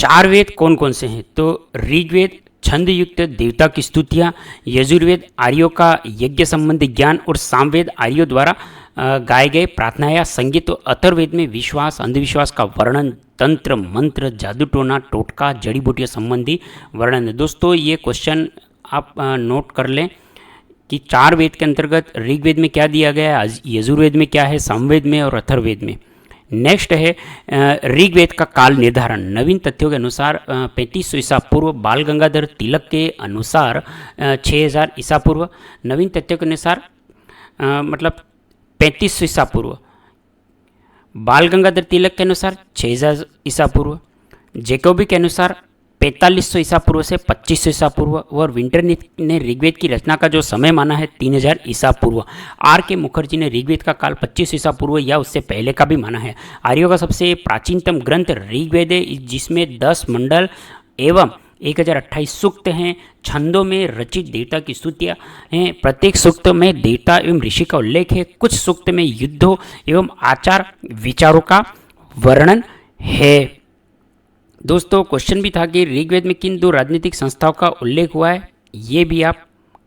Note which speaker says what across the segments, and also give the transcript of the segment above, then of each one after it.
Speaker 1: चार वेद कौन कौन से हैं? तो ऋग्वेद छंद युक्त देवता की स्तुतियाँ, यजुर्वेद आर्यों का यज्ञ संबंधी ज्ञान और सामवेद आर्यों द्वारा गाए गए प्रार्थना या संगीत। तो अथर्ववेद में विश्वास अंधविश्वास का वर्णन, तंत्र मंत्र जादू टोना टोटका जड़ी बूटियों संबंधी वर्णन है। दोस्तों ये क्वेश्चन आप नोट कर लें कि चार वेद के अंतर्गत ऋग्वेद में क्या दिया गया है, यजुर्वेद में क्या है, सामवेद में और अथर्ववेद में। नेक्स्ट है ऋग्वेद का काल निर्धारण। नवीन तथ्यों के अनुसार 3500 ईसा पूर्व, बाल गंगाधर तिलक के अनुसार 6000 ईसा पूर्व। नवीन तथ्यों के अनुसार मतलब 3500 ईसा पूर्व, बाल गंगाधर तिलक के अनुसार 6000 ईसा पूर्व, जैकोबी के अनुसार 4500 ईसा पूर्व से 2500 ईसा पूर्व, और विंटर ने ऋग्वेद की रचना का जो समय माना है 3000 ईसा पूर्व। आर के मुखर्जी ने ऋग्वेद का काल 2500 ईसा पूर्व या उससे पहले का भी माना है। आर्यों का सबसे प्राचीनतम ग्रंथ ऋग्वेद है, जिसमें 10 मंडल एवं 1028 सूक्त हैं। छंदों में रचित देवता की स्तुतियाँ हैं। प्रत्येक सूक्त में देवता एवं ऋषि का उल्लेख है। कुछ सूक्त में युद्धों एवं आचार विचारों का वर्णन है। दोस्तों क्वेश्चन भी था कि ऋग्वेद में किन दो राजनीतिक संस्थाओं का उल्लेख हुआ है, ये भी आप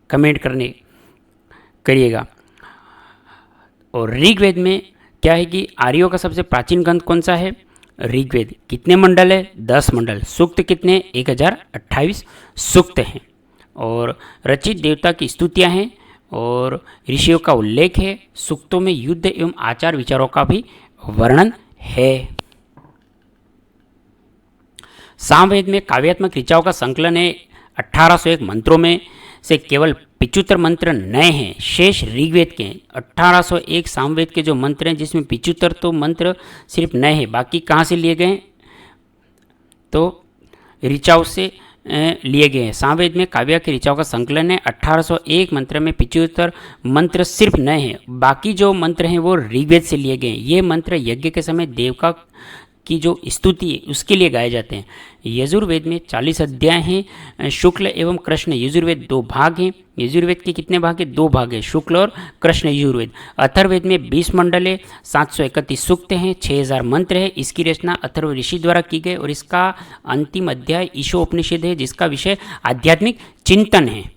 Speaker 1: कमेंट करिएगा। और ऋग्वेद में क्या है कि आर्यों का सबसे प्राचीन ग्रंथ कौन सा है? ऋग्वेद। कितने मंडल है? 10 मंडल। सूक्त कितने? 1028 सूक्त हैं। और रचित देवता की स्तुतियाँ हैं और ऋषियों का उल्लेख है। सूक्तों में युद्ध एवं आचार विचारों का भी वर्णन है। सामवेद में काव्यात्मक ऋचाओं का संकलन है। 1801 मंत्रों में से केवल 75 मंत्र नए हैं, शेष ऋग्वेद के हैं। 1801 सामवेद के जो मंत्र हैं जिसमें 75 तो मंत्र सिर्फ नए हैं, बाकी कहाँ से लिए गए? तो ऋचाओं से लिए गए हैं। सामवेद में काव्य के ऋचाओं का संकलन है। 1801 मंत्र में 75 मंत्र सिर्फ नए हैं, बाकी जो मंत्र हैं वो ऋग्वेद से लिए गए हैं। ये मंत्र यज्ञ के समय देवता की जो स्तुति है उसके लिए गाए जाते हैं। यजुर्वेद में 40 अध्याय हैं। शुक्ल एवं कृष्ण यजुर्वेद 2 भाग हैं। यजुर्वेद के कितने भाग हैं? 2 भाग हैं, शुक्ल और कृष्ण यजुर्वेद। अथर्ववेद में 20 मंडल है, 731 सूक्त हैं, 6000 मंत्र है। इसकी रचना अथर्व ऋषि द्वारा की गई और इसका अंतिम अध्याय ईशोपनिषद है, जिसका विषय आध्यात्मिक चिंतन है।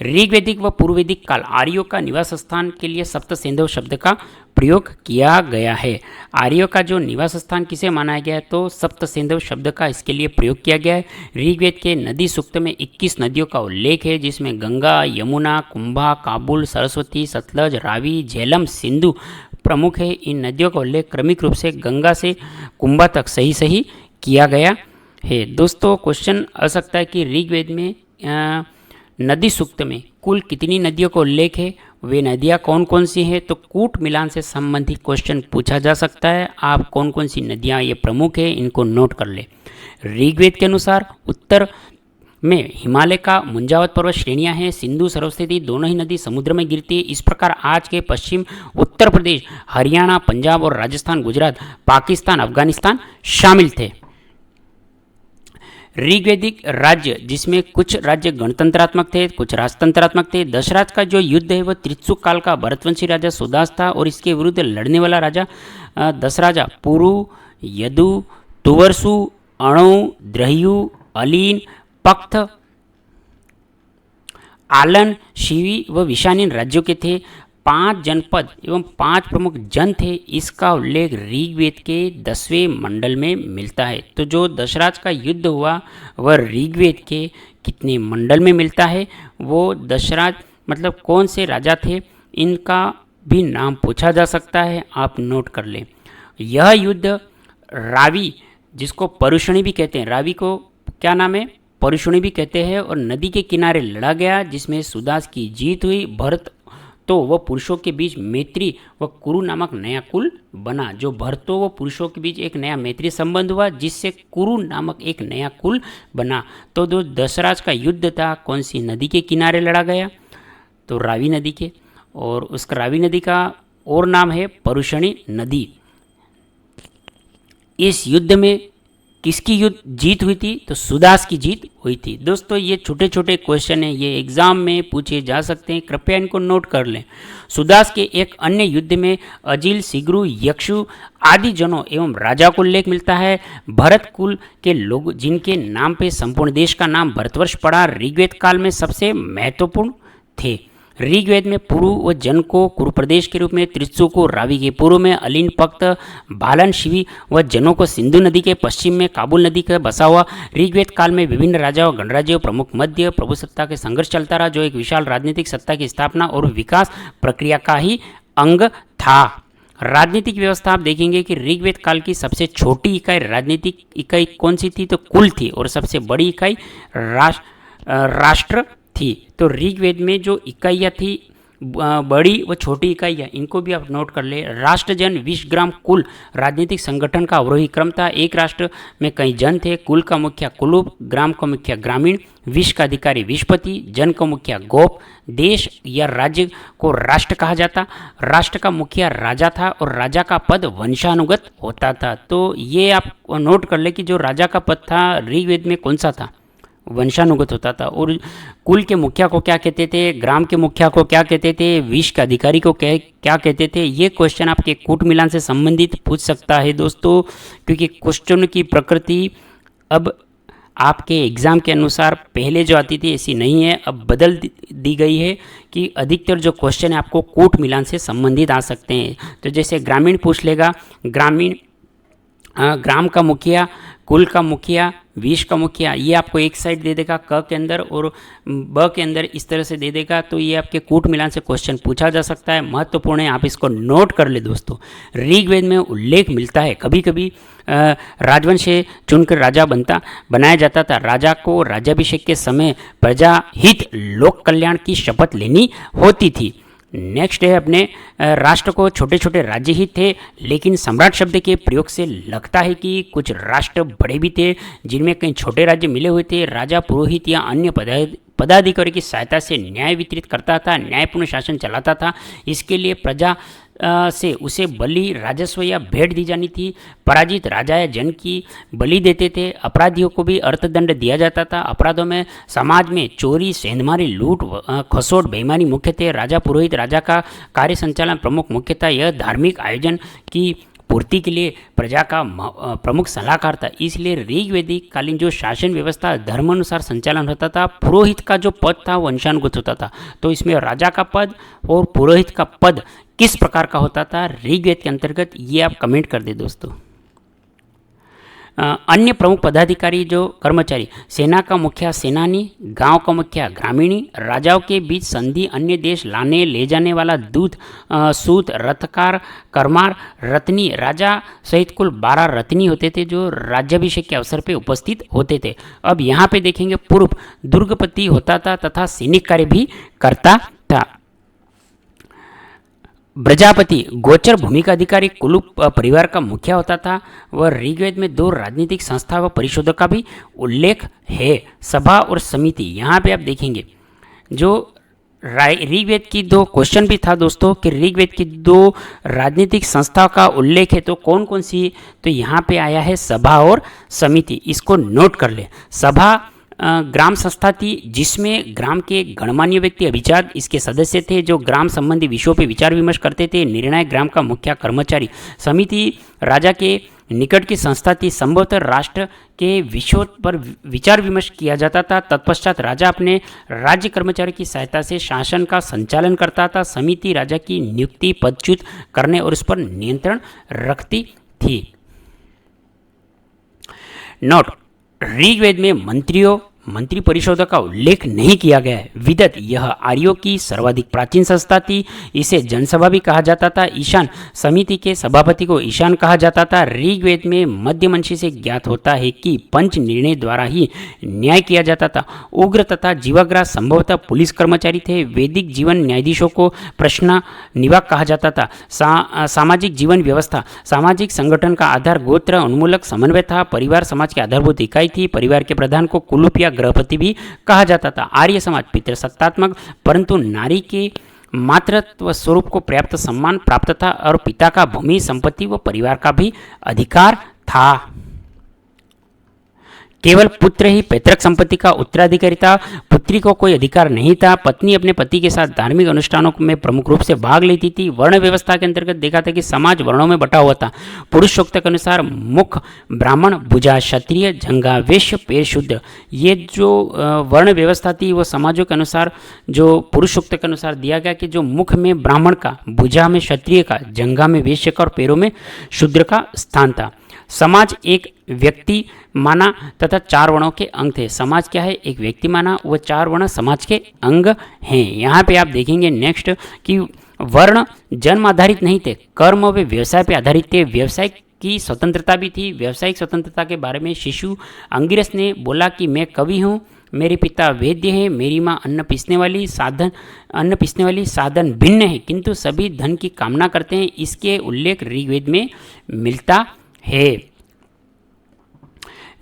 Speaker 1: ऋग्वैदिक व पूर्ववैदिक काल आर्यों का निवास स्थान के लिए सप्त सिंधु शब्द का प्रयोग किया गया है। आर्यों का जो निवास स्थान किसे माना गया है? तो सप्त सिंधु शब्द का इसके लिए प्रयोग किया गया है। ऋग्वेद के नदी सूक्त में 21 नदियों का उल्लेख है, जिसमें गंगा, यमुना, कुंभा, काबुल, सरस्वती, सतलज, रावी, झेलम, सिंधु प्रमुख है। इन नदियों का उल्लेख क्रमिक रूप से गंगा से कुंभा तक सही किया गया है। दोस्तों क्वेश्चन आ सकता है कि ऋग्वेद में नदी सूक्त में कुल कितनी नदियों का उल्लेख है, वे नदियाँ कौन कौन सी हैं? तो कूट मिलान से संबंधित क्वेश्चन पूछा जा सकता है। आप कौन कौन सी नदियाँ ये प्रमुख है इनको नोट कर ले। ऋग्वेद के अनुसार उत्तर में हिमालय का मुंजावत पर्वत श्रेणियाँ हैं। सिंधु सरस्वती दोनों ही नदी समुद्र में गिरती है। इस प्रकार आज के पश्चिम उत्तर प्रदेश, हरियाणा, पंजाब और राजस्थान, गुजरात, पाकिस्तान, अफगानिस्तान शामिल थे। ऋग्वैदिक राज्य, जिसमें कुछ राज्य गणतंत्रात्मक थे, कुछ राजतंत्रात्मक थे। दशराज का जो युद्ध है वह त्रिशुक काल का भरतवंशी राजा सुदास था और इसके विरुद्ध लड़ने वाला राजा दशराजा पुरु, यदु, तुवरसु, अणु, द्रह्यु, अलीन, पख्त, आलन, शिवी व विशानिन राज्यों के थे। 5 जनपद एवं 5 प्रमुख जन थे। इसका उल्लेख ऋग्वेद के 10वें मंडल में मिलता है। तो जो दशराज का युद्ध हुआ वह ऋग्वेद के कितने मंडल में मिलता है? वो दशराज मतलब कौन से राजा थे, इनका भी नाम पूछा जा सकता है, आप नोट कर लें। यह युद्ध रावी, जिसको परुषणी भी कहते हैं, रावी को क्या नाम है? परुषणी भी कहते हैं, और नदी के किनारे लड़ा गया, जिसमें सुदास की जीत हुई। भरत तो वह पुरुषों के बीच मैत्री व कुरु नामक नया कुल बना। जो भरतों व पुरुषों के बीच एक नया मैत्री संबंध हुआ, जिससे कुरु नामक एक नया कुल बना। तो जो दशराज का युद्ध था कौन सी नदी के किनारे लड़ा गया? तो रावी नदी के, और उसका रावी नदी का और नाम है परुषणी नदी। इस युद्ध में किसकी युद्ध जीत हुई थी? तो सुदास की जीत हुई थी। दोस्तों ये छोटे छोटे क्वेश्चन हैं, ये एग्जाम में पूछे जा सकते हैं, कृपया इनको नोट कर लें। सुदास के एक अन्य युद्ध में अजिल, सिगरू, यक्षु आदि जनों एवं राजा को उल्लेख मिलता है। भरत कुल के लोग जिनके नाम पे संपूर्ण देश का नाम भरतवर्ष पड़ा, ऋग्वेद काल में सबसे महत्वपूर्ण थे। ऋग्वेद में पुरु व जन को कुरु प्रदेश के रूप में, त्रिशु को रावी के पूर्व में, अलिन पक्त, भालन शिवी व जनों को सिंधु नदी के पश्चिम में, काबुल नदी का बसा हुआ। ऋग्वेद काल में विभिन्न राजाओं, गणराज्यों, प्रमुख मध्य प्रभु सत्ता के संघर्ष चलता रहा, जो एक विशाल राजनीतिक सत्ता की स्थापना और विकास प्रक्रिया का ही अंग था। राजनीतिक व्यवस्था आप देखेंगे कि ऋग्वेद काल की सबसे छोटी इकाई राजनीतिक इकाई कौन सी थी? तो कुल थी, और सबसे बड़ी इकाई राष्ट्र थी। तो ऋग्वेद में जो इकाइयाँ थी, बड़ी व छोटी इकाइयाँ, इनको भी आप नोट कर ले। राष्ट्रजन, विश्वग्राम, कुल राजनीतिक संगठन का अवरोही क्रम था। एक राष्ट्र में कई जन थे। कुल का मुखिया कुलुप, ग्राम का मुखिया ग्रामीण, विश्व का अधिकारी विश्वपति, जन का मुखिया गोप, देश या राज्य को राष्ट्र कहा जाता। राष्ट्र का मुखिया राजा था और राजा का पद वंशानुगत होता था। तो ये आप नोट कर ले कि जो राजा का पद था ऋग्वेद में कौन सा था? वंशानुगत होता था। और कुल के मुखिया को क्या कहते थे, ग्राम के मुखिया को क्या कहते थे, विश्व के अधिकारी को क्या कहते थे? ये क्वेश्चन आपके कूट मिलान से संबंधित पूछ सकता है दोस्तों, क्योंकि क्वेश्चन की प्रकृति अब आपके एग्ज़ाम के अनुसार पहले जो आती थी ऐसी नहीं है, अब बदल दी गई है कि अधिकतर जो क्वेश्चन है आपको कूट मिलान से संबंधित आ सकते हैं। तो जैसे ग्रामीण पूछ लेगा, ग्रामीण ग्राम का मुखिया, कुल का मुखिया, विश्व का मुखिया, ये आपको एक साइड दे देगा क के अंदर, और ब के अंदर इस तरह से दे देगा। तो ये आपके कूट मिलान से क्वेश्चन पूछा जा सकता है, महत्वपूर्ण है, आप इसको नोट कर ले दोस्तों। ऋग्वेद में उल्लेख मिलता है, कभी कभी राजवंश से चुनकर राजा बनाया जाता था। राजा को राज्याभिषेक के समय प्रजा हित, लोक कल्याण की शपथ लेनी होती थी। नेक्स्ट है, अपने राष्ट्र को छोटे छोटे राज्य ही थे, लेकिन सम्राट शब्द के प्रयोग से लगता है कि कुछ राष्ट्र बड़े भी थे, जिनमें कई छोटे राज्य मिले हुए थे। राजा पुरोहित या अन्य पदाधिकारी की सहायता से न्याय वितरित करता था, न्यायपूर्ण शासन चलाता था। इसके लिए प्रजा से उसे बलि, राजस्व या भेंट दी जानी थी। पराजित राजा या जन की बलि देते थे। अपराधियों को भी अर्थदंड दिया जाता था। अपराधों में समाज में चोरी, सेंधमारी, लूट, खसोट, बेईमानी मुख्य थे। राजा पुरोहित राजा का कार्य संचालन प्रमुख मुख्य था। यह धार्मिक आयोजन की पूर्ति के लिए प्रजा का प्रमुख सलाहकार था। इसलिए ऋग्वेदिक कालीन जो शासन व्यवस्था धर्मानुसार संचालन होता था। पुरोहित का जो पद था वंशानुगत होता था। तो इसमें राजा का पद और पुरोहित का पद किस प्रकार का होता था ऋग्वेद के अंतर्गत, ये आप कमेंट कर दे दोस्तों। अन्य प्रमुख पदाधिकारी जो कर्मचारी, सेना का मुखिया सेनानी, गांव का मुखिया ग्रामीणी, राजाओं के बीच संधि, अन्य देश लाने ले जाने वाला दूत, सूत, रथकार, करमार, रत्नी, राजा सहित कुल 12 रत्नी होते थे जो राज्याभिषेक के अवसर पर उपस्थित होते थे। अब यहाँ पे देखेंगे पूर्व दुर्गपति होता था तथा सैनिक कार्य भी करता था। प्रजापति गोचर भूमिका अधिकारी कुलुप परिवार का मुखिया होता था। वह ऋग्वेद में 2 राजनीतिक संस्था व परिषदों का भी उल्लेख है, सभा और समिति। यहाँ पे आप देखेंगे जो ऋग्वेद की 2 क्वेश्चन भी था दोस्तों कि ऋग्वेद की 2 राजनीतिक संस्थाओं का उल्लेख है, तो कौन कौन सी? तो यहाँ पे आया है सभा और समिति, इसको नोट कर ले। सभा ग्राम संस्था थी जिसमें ग्राम के गणमान्य व्यक्ति अभिजात इसके सदस्य थे जो ग्राम संबंधी विषयों पर विचार विमर्श करते थे। निर्णायक ग्राम का मुखिया कर्मचारी। समिति राजा के निकट की संस्था थी। संभवतः राष्ट्र के विषयों पर विचार विमर्श किया जाता था। तत्पश्चात राजा अपने राज्य कर्मचारी की सहायता से शासन का संचालन करता था। समिति राजा की नियुक्ति, पदच्युत करने और उस पर नियंत्रण रखती थी। नोट, ऋग्वेद में मंत्री परिषदों का उल्लेख नहीं किया गया है। विदत, यह आर्यों की सर्वाधिक प्राचीन संस्था थी। इसे जनसभा भी कहा जाता था। ईशान, समिति के सभापति को ईशान कहा जाता था। ऋग्वेद में मध्यमंशी से ज्ञात होता है कि पंच निर्णय द्वारा ही न्याय किया जाता था। उग्र तथा जीवाग्राह संभवतः पुलिस कर्मचारी थे। वैदिक जीवन न्यायाधीशों को प्रश्न निवाक कहा जाता था। सामाजिक जीवन व्यवस्था, सामाजिक संगठन का आधार गोत्र उन्मूलक समन्वय था। परिवार समाज की आधारभूत इकाई थी। परिवार के प्रधान को कुलुप या गृहपति भी कहा जाता था। आर्य समाज पितृसत्तात्मक, परंतु नारी के मातृत्व स्वरूप को पर्याप्त सम्मान प्राप्त था और पिता का भूमि, संपत्ति व परिवार का भी अधिकार था। केवल पुत्र ही पैतृक संपत्ति का उत्तराधिकारी था, पुत्री को कोई अधिकार नहीं था। पत्नी अपने पति के साथ धार्मिक अनुष्ठानों में प्रमुख रूप से भाग लेती थी। वर्ण व्यवस्था के अंतर्गत देखा था कि समाज वर्णों में बटा हुआ था। पुरुषोक्त के अनुसार मुख ब्राह्मण, भुजा क्षत्रिय, जंघा वैश्य, पैर शूद्र। ये जो वर्ण व्यवस्था थी वो समाजों के अनुसार जो पुरुषोक्त के अनुसार दिया गया कि जो मुख में ब्राह्मण का, भुजा में क्षत्रिय का, जंघा में वैश्य का और पैरों में शूद्र का स्थान था। समाज एक व्यक्ति माना तथा 4 वर्णों के अंग थे। समाज क्या है? एक व्यक्ति माना, वो 4 वर्ण समाज के अंग हैं। यहाँ पे आप देखेंगे नेक्स्ट कि वर्ण जन्म आधारित नहीं थे, कर्म व व्यवसाय पे आधारित थे। व्यवसाय की स्वतंत्रता भी थी। व्यावसायिक स्वतंत्रता के बारे में शिशु अंगिरस ने बोला कि मैं कवि हूँ, मेरे पिता वैद्य हैं, मेरी माँ अन्न पीसने वाली साधन भिन्न है, किंतु सभी धन की कामना करते हैं। इसके उल्लेख ऋग्वेद में मिलता है।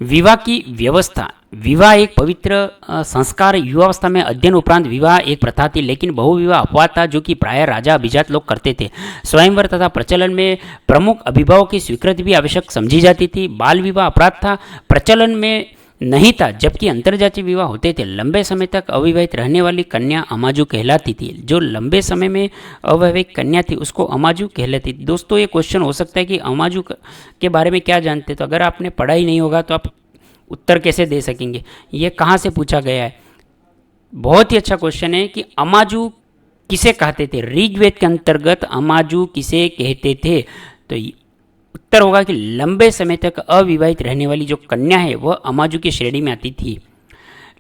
Speaker 1: विवाह की व्यवस्था। विवाह एक पवित्र संस्कार, युवावस्था में अध्ययन उपरांत विवाह एक प्रथा थी, लेकिन बहुविवाह अपवाद था जो कि प्रायः राजा अभिजात लोग करते थे। स्वयंवर तथा प्रचलन में प्रमुख अभिभावक की स्वीकृति भी आवश्यक समझी जाती थी। बाल विवाह अपराध था, प्रचलन में नहीं था, जबकि अंतर्जातीय विवाह होते थे। लंबे समय तक अविवाहित रहने वाली कन्या अमाजू कहलाती थी। जो लंबे समय में अविवाहित कन्या थी उसको अमाजू कहलाती थी। दोस्तों ये क्वेश्चन हो सकता है कि अमाजू के बारे में क्या जानते, तो अगर आपने पढ़ा ही नहीं होगा तो आप उत्तर कैसे दे सकेंगे? ये कहाँ से पूछा गया है? बहुत ही अच्छा क्वेश्चन है कि अमाजू किसे कहते थे। ऋग्वेद के अंतर्गत अमाजू किसे कहते थे? तो उत्तर होगा कि लंबे समय तक अविवाहित रहने वाली जो कन्या है वह अमाजू की श्रेणी में आती थी।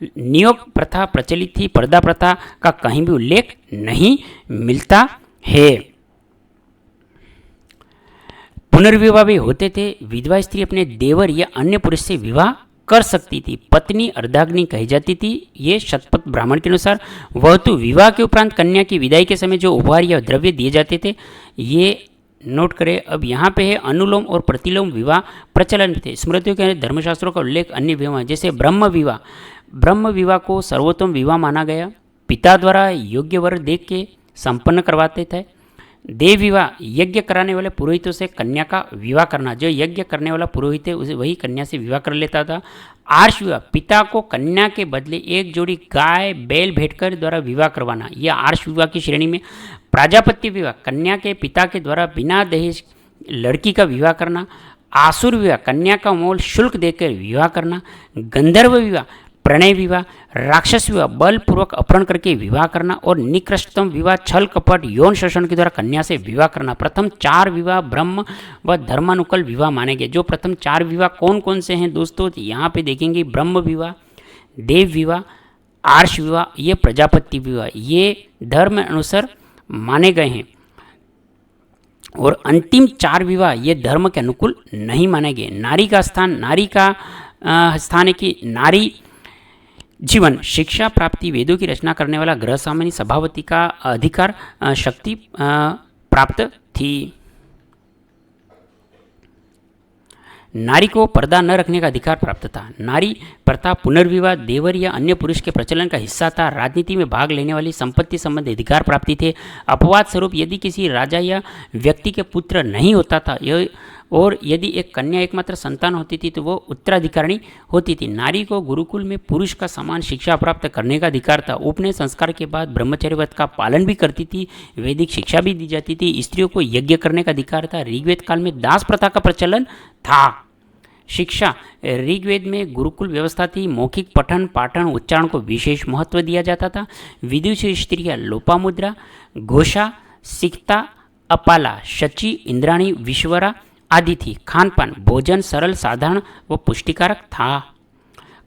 Speaker 1: नियोग प्रथा प्रचलित थी। पर्दा प्रथा का कहीं भी उल्लेख नहीं मिलता है। पुनर्विवाह भी होते थे। विधवा स्त्री अपने देवर या अन्य पुरुष से विवाह कर सकती थी। पत्नी अर्धाग्नि कही जाती थी। ये शतपथ ब्राह्मण के अनुसार। वह तो विवाह के उपरांत कन्या की विदाई के समय जो उपहार या द्रव्य दिए जाते थे ये नोट करें। अब यहाँ पे है अनुलोम और प्रतिलोम विवाह प्रचलन थे। स्मृतियों के धर्मशास्त्रों का उल्लेख अन्य विवाह जैसे ब्रह्म विवाह। ब्रह्म विवाह को सर्वोत्तम विवाह माना गया। पिता द्वारा योग्य वर देख के संपन्न करवाते थे। देव विवाह, यज्ञ कराने वाले पुरोहितों से कन्या का विवाह करना। जो यज्ञ करने वाला पुरोहित है उसे वही कन्या से विवाह कर लेता था। आर्ष विवाह, पिता को कन्या के बदले एक जोड़ी गाय बैल भेंट कर द्वारा विवाह करवाना, यह आर्ष विवाह की श्रेणी में। प्राजापत्य विवाह, कन्या के पिता के द्वारा बिना दहेज लड़की का विवाह करना। आसुर विवाह, कन्या का मोल शुल्क देकर विवाह करना। गंधर्व विवाह, प्रणय विवाह। राक्षस विवाह, बलपूर्वक अपहरण करके विवाह करना। और निकृष्टतम विवाह, छल कपट यौन शोषण के द्वारा कन्या से विवाह करना। प्रथम 4 विवाह ब्रह्म व धर्मानुकूल विवाह माने गए। जो प्रथम 4 विवाह कौन कौन से हैं दोस्तों? यहाँ पे देखेंगे ब्रह्म विवाह, देव विवाह, आर्ष विवाह, ये प्रजापति विवाह, ये धर्म अनुसार माने गए हैं। और अंतिम 4 विवाह ये धर्म के अनुकूल नहीं माने गए। नारी का स्थान है कि नारी जीवन, शिक्षा प्राप्ति, वेदों की रचना करने वाला गृह सामान्य सभापति का अधिकार शक्ति प्राप्त थी। नारी को पर्दा न रखने का अधिकार प्राप्त था। नारी प्रथा, पुनर्विवाह, देवर या अन्य पुरुष के प्रचलन का हिस्सा था। राजनीति में भाग लेने वाली संपत्ति संबंधी अधिकार प्राप्ति थे। अपवाद स्वरूप यदि किसी राजा या व्यक्ति के पुत्र नहीं होता था और यदि एक कन्या एकमात्र संतान होती थी तो वो उत्तराधिकारिणी होती थी। नारी को गुरुकुल में पुरुष का समान शिक्षा प्राप्त करने का अधिकार था। उपनयन संस्कार के बाद ब्रह्मचर्य व्रत का पालन भी करती थी। वैदिक शिक्षा भी दी जाती थी। स्त्रियों को यज्ञ करने का अधिकार था। ऋग्वेद काल में दास प्रथा का प्रचलन था। शिक्षा, ऋग्वेद में गुरुकुल व्यवस्था थी। मौखिक पठन पाठन उच्चारण को विशेष महत्व दिया जाता था। विदुषी स्त्रियाँ लोपामुद्रा, घोषा, सिक्ता, अपाला, शची, इंद्राणी, विश्वरा आदि थी। खान पान, भोजन सरल साधारण व पुष्टिकारक था।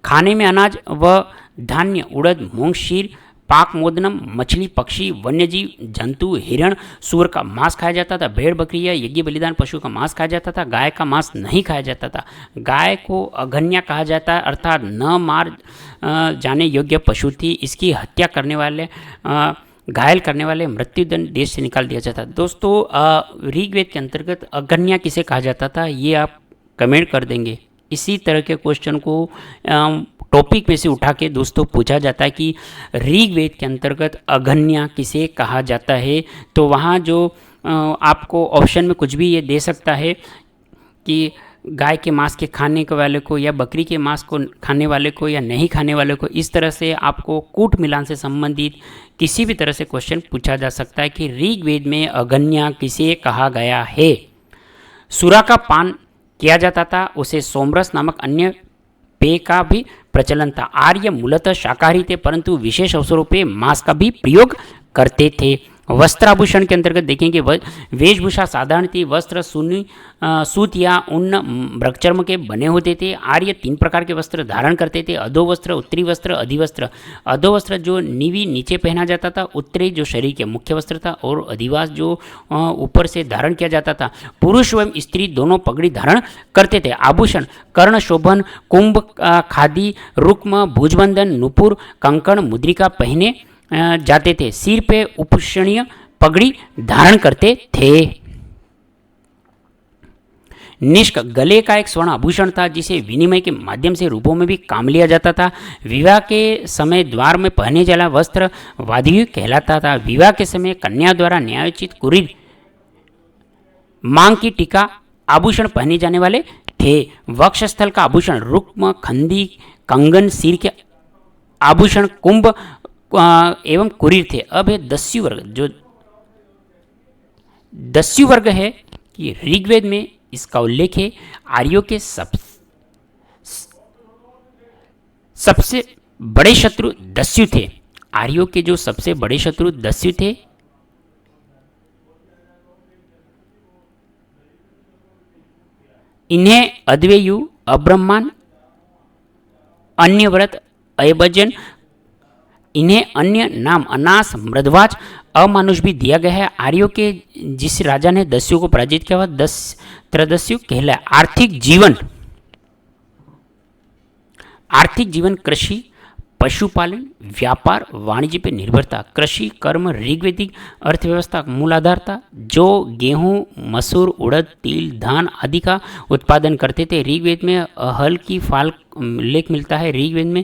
Speaker 1: खाने में अनाज व धान्य, उड़द, मूंग, शीर, पाक मोदनम, मछली, पक्षी, वन्यजीव, जंतु, हिरण, सूअर का मांस खाया जाता था। भेड़ बकरी या यज्ञ बलिदान पशु का मांस खाया जाता था। गाय का मांस नहीं खाया जाता था। गाय को अघन्या कहा जाता है, अर्थात न मार जाने योग्य पशु थी। इसकी हत्या करने वाले घायल करने वाले मृत्युदंड देश से निकाल दिया जाता। दोस्तों ऋग्वेद के अंतर्गत अघन्या किसे कहा जाता था ये आप कमेंट कर देंगे। इसी तरह के क्वेश्चन को टॉपिक में से उठा के दोस्तों पूछा जाता है कि ऋग्वेद के अंतर्गत अघन्या किसे कहा जाता है। तो वहाँ जो आपको ऑप्शन में कुछ भी ये दे सकता है कि गाय के मांस के खाने के वाले को या बकरी के मांस को खाने वाले को या नहीं खाने वाले को, इस तरह से आपको कूट मिलान से संबंधित किसी भी तरह से क्वेश्चन पूछा जा सकता है कि ऋग्वेद में अगन्या किसे कहा गया है। सुरा का पान किया जाता था, उसे सोमरस नामक अन्य पेय का भी प्रचलन था। आर्य मूलतः शाकाहारी थे, परंतु विशेष अवसरों पे मांस का भी प्रयोग करते थे। वस्त्राभूषण के अंतर्गत देखेंगे वेशभूषा साधारण थी। वस्त्र सूत या ऊन मृगचर्म के बने होते थे। आर्य 3 प्रकार के वस्त्र धारण करते थे, अधोवस्त्र, उत्तरी वस्त्र, अधिवस्त्र। अधोवस्त्र जो नीवी नीचे पहना जाता था, उत्तरी जो शरीर के मुख्य वस्त्र था, और अधिवास जो ऊपर से धारण किया जाता था। पुरुष एवं स्त्री दोनों पगड़ी धारण करते थे। आभूषण कर्ण शोभन, कुंभ, खादी, रुक्म, भुजबंधन, नुपुर, कंकण, मुद्रिका पहने जाते थे। सिर पे उपषणीय पगड़ी धारण करते थे। निष्क गले का एक स्वर्ण आभूषण था, जिसे विनिमय के माध्यम से रूपों में भी काम लिया जाता था। विवाह के समय द्वार में पहने जाने वाला वस्त्र वादियु कहलाता था। विवाह के समय कन्या द्वारा न्यायोचित कुरीद, मांग की टीका आभूषण पहने जाने वाले थे। वक्षस्थल का आभूषण रुक्म, खंदी, कंगन, सिर के आभूषण कुंभ एवं कुरीर थे। अब है दस्यु वर्ग। जो दस्यु वर्ग है कि ऋग्वेद में इसका उल्लेख है। आर्यों के सबसे बड़े शत्रु दस्यु थे। आर्यों के जो सबसे बड़े शत्रु दस्यु थे। इन्हें अद्वैयु, अब्रह्मण, अन्यव्रत, अयभजन, इन्हें अन्य नाम अनास, मृदवाच, अमानुष भी दिया गया है। आर्यों के जिस राजा ने दस्यु को पराजित किया वह त्रदस्यु कहलाया। आर्थिक जीवन कृषि, पशुपालन, व्यापार, वाणिज्य पर निर्भर था। कृषि कर्म ऋग्वेदिक अर्थव्यवस्था का मूल आधार था। जो गेहूं, मसूर, उड़द, तिल, धान आदि का उत्पादन करते थे। ऋग्वेद में हल की फाल उल्लेख मिलता है। ऋग्वेद में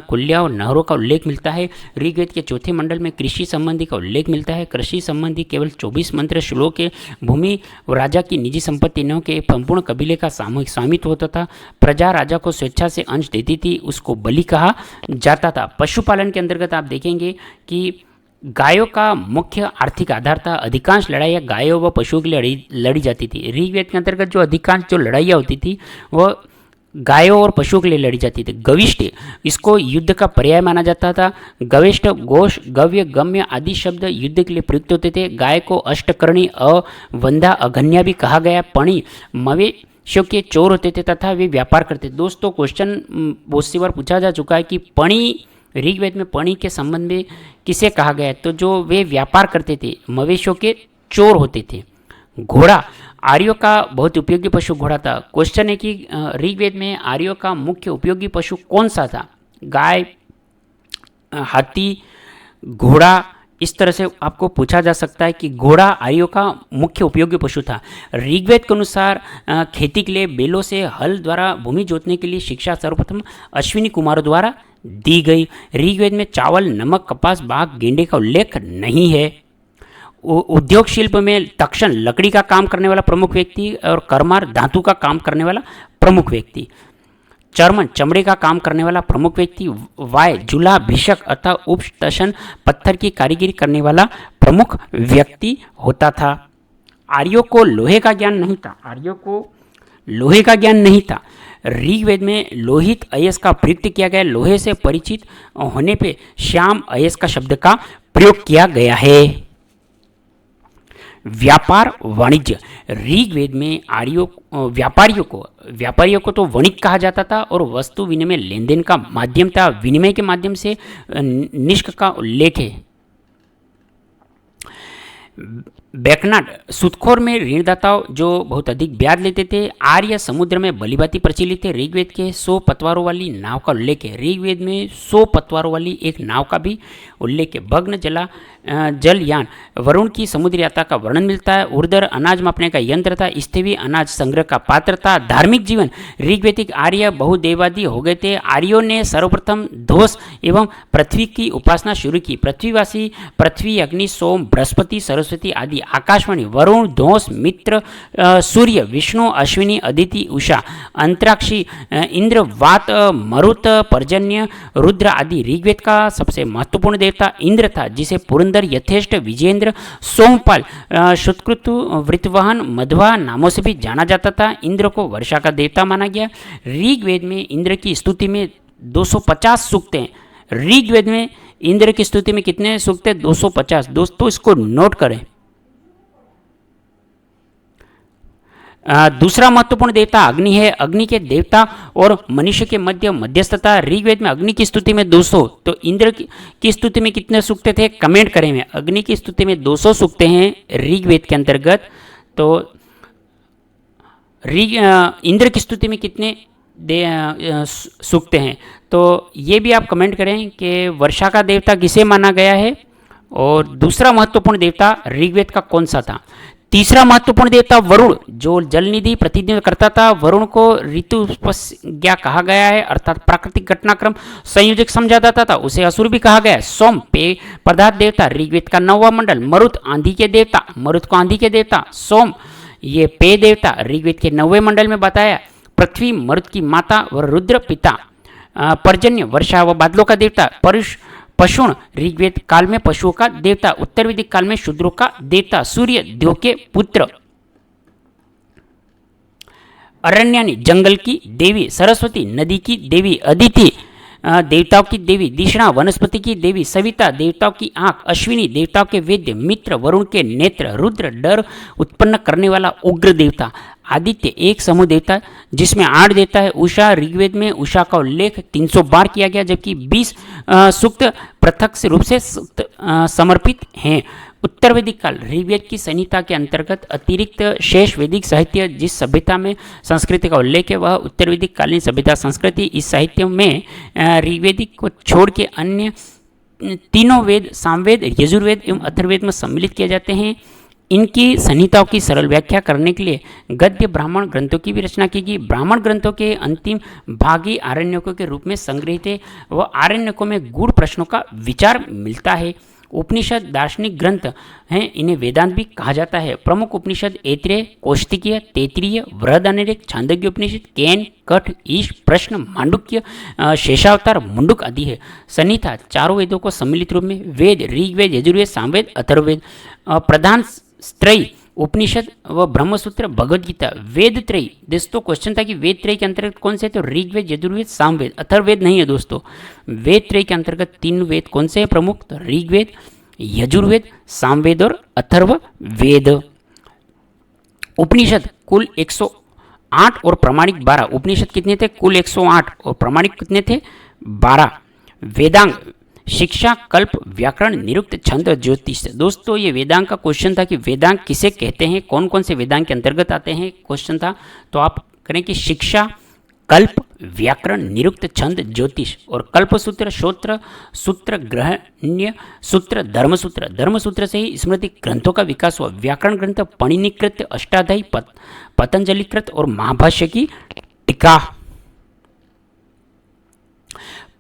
Speaker 1: कुल्या और नहरों का उल्लेख मिलता है। ऋग्वेद के चौथे मंडल में कृषि संबंधी का उल्लेख मिलता है। कृषि संबंधी केवल 24 मंत्र श्लोक के भूमि और राजा की निजी संपत्ति न के संपूर्ण कबीले का सामूहिक स्वामित्व होता था। प्रजा राजा को स्वेच्छा से अंश देती थी, उसको बलि कहा जाता था। पशुपालन के अंतर्गत आप देखेंगे कि गायों का मुख्य आर्थिक आधार था। अधिकांश लड़ाइयाँ गायों व पशुओं के लिए लड़ी जाती थी। ऋग्वेद के अंतर्गत जो अधिकांश जो लड़ाइयाँ होती थी वह गायों और पशुओं के लिए लड़ी जाती थी। गविष्ठ, इसको युद्ध का पर्याय माना जाता था। गविष्ठ, घोष, गव्य, गम्य आदि शब्द युद्ध के लिए प्रयुक्त होते थे। गाय को अष्टकर्णी, अवंधा, अघन्या भी कहा गया। पणी, मवेशियों के चोर होते थे तथा वे व्यापार करते थे। दोस्तों क्वेश्चन बहुत सी बार पूछा जा चुका है कि पणी, ऋग्वेद में पणी के संबंध में किसे कहा गया है, तो जो वे व्यापार करते थे, मवेशियों के चोर होते थे। घोड़ा, आर्यों का बहुत उपयोगी पशु घोड़ा था। क्वेश्चन है कि ऋग्वेद में आर्यों का मुख्य उपयोगी पशु कौन सा था। गाय, हाथी, घोड़ा, इस तरह से आपको पूछा जा सकता है कि घोड़ा आर्यों का मुख्य उपयोगी पशु था। ऋग्वेद के अनुसार खेती के लिए बैलों से हल द्वारा भूमि जोतने के लिए शिक्षा सर्वप्रथम अश्विनी कुमारों द्वारा दी गई। ऋग्वेद में चावल, नमक, कपास, बाघ, गेंडे का उल्लेख नहीं है। उद्योग शिल्प में तक्षण लकड़ी का काम करने वाला प्रमुख व्यक्ति और करमार धातु का काम करने वाला प्रमुख व्यक्ति। चर्मन, चमड़े का काम करने वाला प्रमुख व्यक्ति। वाय, जुला, भिषक अथवा उपटशन पत्थर की कारीगरी करने वाला प्रमुख व्यक्ति होता था। आर्यों को लोहे का ज्ञान नहीं था। ऋग्वेद में लोहित अयस का प्रयुक्त किया गया। लोहे से परिचित होने पे श्याम अयस का शब्द का प्रयोग किया गया है। व्यापार वाणिज्य, ऋग्वेद में व्यापारियों को तो वणिक कहा जाता था और वस्तु विनिमय लेन देन का माध्यम था। विनिमय के माध्यम से निष्क का उल्लेख है। बैकनाट, सूदखोर में ऋणदाताओं जो बहुत अधिक ब्याज लेते थे। आर्य समुद्र में भलीभांति प्रचलित थे। ऋग्वेद के 100 पतवारों वाली नाव का उल्लेख है। ऋग्वेद में 100 पतवारों वाली एक नाव का भी उल्लेख है। भग्न जलयान, वरुण की समुद्री यात्रा का वर्णन मिलता है। उर्दर, अनाज मापने का यंत्र था। स्थवी, अनाज संग्रह का पात्र था। धार्मिक जीवन, ऋग्वेदिक आर्य बहुदेवादी हो गए थे। आर्यों ने सर्वप्रथम धोष एवं पृथ्वी की उपासना शुरू की। पृथ्वीवासी पृथ्वी, अग्नि, सोम, बृहस्पति, सरस्वती आदि बृहस्पति, आकाशवाणी, वरुण, धोस, मित्र, सूर्य, विष्णु, अश्विनी, अदिति, उषा, अंतराक्षी, इंद्र, वात, मरुत, पर्जन्य, रुद्र आदि। ऋग्वेद का सबसे महत्वपूर्ण देवता इंद्र था, जिसे पुरंदर, यथेष्ट, विजेंद्र, सोमपाल, शुतकृतु, वृतवाहन, मध्वा नामों से भी जाना जाता था। इंद्र को वर्षा का देवता माना गया। ऋग्वेद में इंद्र की स्तुति में 250 सूक्त हैं। ऋग्वेद में इंद्र की स्तुति में कितने सूक्त हैं? 250। दोस्तों इसको नोट करें। दूसरा महत्वपूर्ण देवता अग्नि है। अग्नि के देवता और मनुष्य के मध्य मध्यस्थता। ऋग्वेद में अग्नि की स्तुति में 200, तो इंद्र की स्तुति में कितने सूक्त थे? कमेंट करें में। अग्नि की स्तुति में 200 सूक्त हैं ऋग्वेद के अंतर्गत। तो इंद्र की स्तुति में कितने सूक्त हैं? तो ये भी आप कमेंट करें कि वर्षा का देवता किसे माना गया है और दूसरा महत्वपूर्ण देवता ऋग्वेद का कौन सा था। तीसरा महत्वपूर्ण देवता वरुण, जो जलनिधि प्रतिनिधित्व करता था। वरुण को ऋतुस्पज्ञा कहा गया है, अर्थात प्राकृतिक घटनाक्रम संयोजक समझा जाता था। उसे असुर भी कहा गया है। सोम, पेय पदार्थ देवता, ऋग्वेद का 9वां मंडल। मरुत, आंधी के देवता, मरुत को आंधी के देवता। सोम, ये पेय देवता, ऋग्वेद के 9वें मंडल में बताया। पृथ्वी, मरुत की माता व रुद्र पिता। पर्जन्य, वर्षा व बादलों का देवता। पशुण, ऋग्वेद काल में पशुओं का देवता। उत्तर वैदिक काल में शूद्रों का देवता। सूर्य, देव के पुत्र। अरण्यानी, जंगल की देवी। सरस्वती, नदी की देवी। अदिति, देवताओं की देवी। दिशना, वनस्पति की देवी। सविता, देवताओं की आंख। अश्विनी, देवताओं के वेद्य। मित्र, वरुण के नेत्र। रुद्र, डर उत्पन्न करने वाला उग्र देवता। आदित्य, एक समूह देवता जिसमें 8 देवता है। उषा, ऋग्वेद में उषा का उल्लेख 300 बार किया गया, जबकि 20 सूक्त पृथक से रूप से समर्पित हैं। उत्तर वैदिक काल, ऋग्वेद की संहिता के अंतर्गत अतिरिक्त शेष वैदिक साहित्य जिस सभ्यता में संस्कृति का उल्लेख है वह उत्तर वैदिक कालीन सभ्यता संस्कृति। इस साहित्य में ऋग्वेदिक को छोड़ के अन्य तीनों वेद, सामवेद, यजुर्वेद एवं अथर्ववेद में सम्मिलित किए जाते हैं। इनकी संहिताओं की सरल व्याख्या करने के लिए गद्य ब्राह्मण ग्रंथों की भी रचना की गई। ब्राह्मण ग्रंथों के अंतिम भाग ही आरण्यकों के रूप में संग्रहित है। वह आरण्यकों में गूढ़ प्रश्नों का विचार मिलता है। उपनिषद दार्शनिक ग्रंथ हैं, इन्हें वेदांत भी कहा जाता है। प्रमुख उपनिषद ऐत्रेय, कौशिकीय, तैत्तिरीय, बृहदारण्यक, छांदोग्य उपनिषद, केन, कठ, ईश, प्रश्न, मांडुक्य, शेषावतार, मुंडुक आदि है। संहिता चारों वेदों को सम्मिलित रूप में वेद, ऋग्वेद, यजुर्वेद, सामवेद, अथर्ववेद। प्रधान त्रय उपनिषद व ब्रह्मसूत्र, भगवद गीता। वेद त्रय, दोस्तों क्वेश्चन था कि वेद त्रय के अंतर्गत कौन से? तो ऋग्वेद, यजुर्वेद, सामवेद। अथर्ववेद नहीं है दोस्तों। वेद त्रय के अंतर्गत 3 वेद कौन से हैं प्रमुख? तो ऋग्वेद, यजुर्वेद, सामवेद और अथर्ववेद। उपनिषद कुल 108 और प्रमाणिक 12। उपनिषद कितने थे? कुल 108 और प्रमाणिक कितने थे? 12। वेदांग, शिक्षा, कल्प, व्याकरण, निरुक्त, छंद और ज्योतिष। दोस्तों ये वेदांग का क्वेश्चन था कि वेदांग किसे कहते हैं, कौन कौन से वेदांग के अंतर्गत आते हैं, क्वेश्चन था। तो आप करें कि शिक्षा, कल्प, व्याकरण, निरुक्त, छंद, ज्योतिष। और कल्पसूत्र, श्रोत्र सूत्र, ग्रहण्य सूत्र, धर्मसूत्र। धर्मसूत्र से ही स्मृति ग्रंथों का विकास हुआ। व्याकरण ग्रंथ पाणिनिकृत, अष्टाध्यायी, पतंजलिकृत और महाभाष्य की टीका।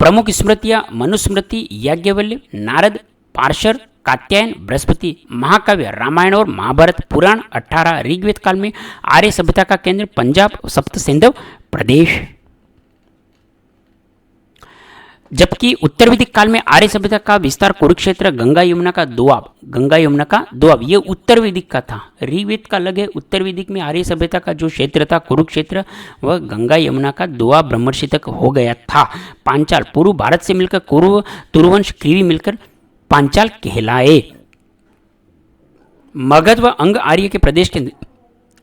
Speaker 1: प्रमुख स्मृतियां मनुस्मृति, याज्ञवल्क्य, नारद, पार्शर, कात्यायन, बृहस्पति। महाकाव्य रामायण और महाभारत। पुराण 18। ऋग्वेद काल में आर्य सभ्यता का केंद्र पंजाब, सप्त सिंधु प्रदेश। जबकि उत्तर वैदिक काल में आर्य सभ्यता का विस्तार कुरुक्षेत्र, गंगा यमुना का दोआब। गंगा यमुना का दोआब ये उत्तर वैदिक का था। ऋग्वेद का अलग है। उत्तर वैदिक में आर्य सभ्यता का जो क्षेत्र था कुरुक्षेत्र, वह गंगा यमुना का दोआब ब्रह्मर्षि तक हो गया था। पांचाल, पूर्व भारत से मिलकर कुरु, तुरुवंश, क्रीवी मिलकर पांचाल कहलाए। मगध व अंग आर्य के प्रदेश के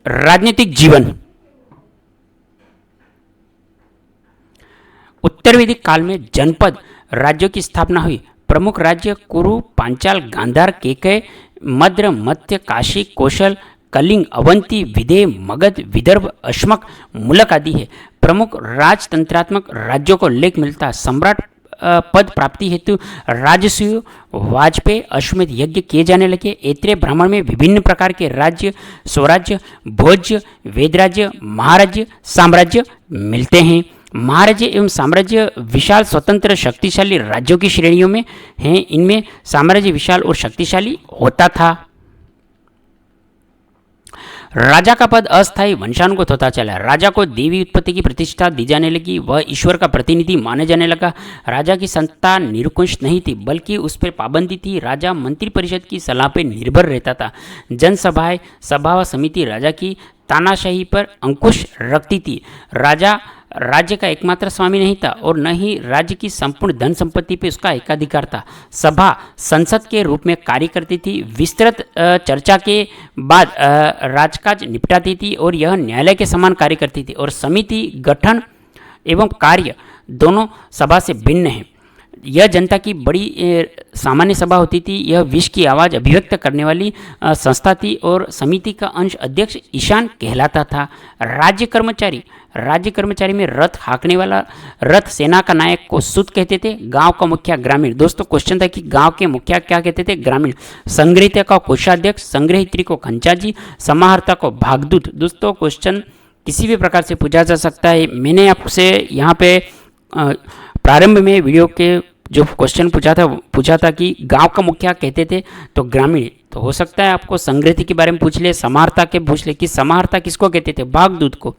Speaker 1: राजनीतिक जीवन। उत्तर वैदिक काल में जनपद राज्यों की स्थापना हुई। प्रमुख राज्य कुरु, पांचाल, गांधार, केकय, मद्र, मध्य, काशी, कौशल, कलिंग, अवंती, विदेह, मगध, विदर्भ, अश्मक, मुलक आदि है। प्रमुख राजतंत्रात्मक राज्यों को उल्लेख मिलता है। सम्राट पद प्राप्ति हेतु राजसूय, वाजपेयी, अश्वमेध यज्ञ किए जाने लगे। ऐत्रेय ब्राह्मण में विभिन्न प्रकार के राज्य, स्वराज्य, भोज्य, वेदराज्य, महाराज्य, साम्राज्य मिलते हैं। महाराज्य एवं साम्राज्य विशाल, स्वतंत्र, शक्तिशाली राज्यों की श्रेणियों में हैं। इनमें साम्राज्य विशाल और शक्तिशाली होता था। राजा का पद अस्थायी वंशानुगत होता चला। राजा को देवी उत्पत्ति की प्रतिष्ठा दी जाने लगी। वह ईश्वर का प्रतिनिधि माने जाने लगा। राजा की सत्ता निरंकुश नहीं थी, बल्कि उस पर पाबंदी थी। राजा मंत्रिपरिषद की सलाह पर निर्भर रहता था। जनसभाएं, सभा व समिति राजा की तानाशाही पर अंकुश रखती थी। राजा राज्य का एकमात्र स्वामी नहीं था और न ही राज्य की संपूर्ण धन संपत्ति पर उसका एकाधिकार था। सभा संसद के रूप में कार्य करती थी, विस्तृत चर्चा के बाद राजकाज निपटाती थी और यह न्यायालय के समान कार्य करती थी। और समिति गठन एवं कार्य दोनों सभा से भिन्न है। यह जनता की बड़ी सामान्य सभा होती थी। यह विश्व की आवाज़ अभिव्यक्त करने वाली संस्था थी और समिति का अंश अध्यक्ष ईशान कहलाता था। राज्य कर्मचारी में रथ हाँकने वाला, रथ सेना का नायक को सूत कहते थे। गांव का मुखिया ग्रामीण। दोस्तों क्वेश्चन था कि गांव के मुखिया क्या कहते थे? ग्रामीण। संग्रहिता को कोषाध्यक्ष, संग्रहित्री को खंचाजी, समाहर्ता को भागदूत। दोस्तों क्वेश्चन किसी भी प्रकार से पूछा जा सकता है। मैंने आपसे यहाँ पे प्रारंभ में वीडियो के जो क्वेश्चन पूछा था कि गांव का मुखिया कहते थे तो ग्रामीण, तो हो सकता है आपको संग्रहित के बारे में पूछ ले, समाहर्ता के पूछ ले कि समाहर्ता किसको कहते थे? भागदूत को।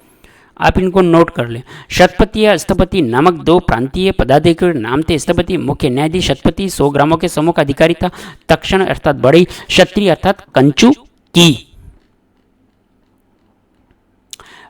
Speaker 1: आप इनको नोट कर लें। शतपति या स्थपति नामक दो प्रांतीय पदाधिकारी नाम थे। स्थपति मुख्य न्यायाधीश, शतपति 100 ग्रामों के समूह का अधिकारी था। तक्षण अर्थात बड़ी, क्षत्रिय अर्थात कंचु की।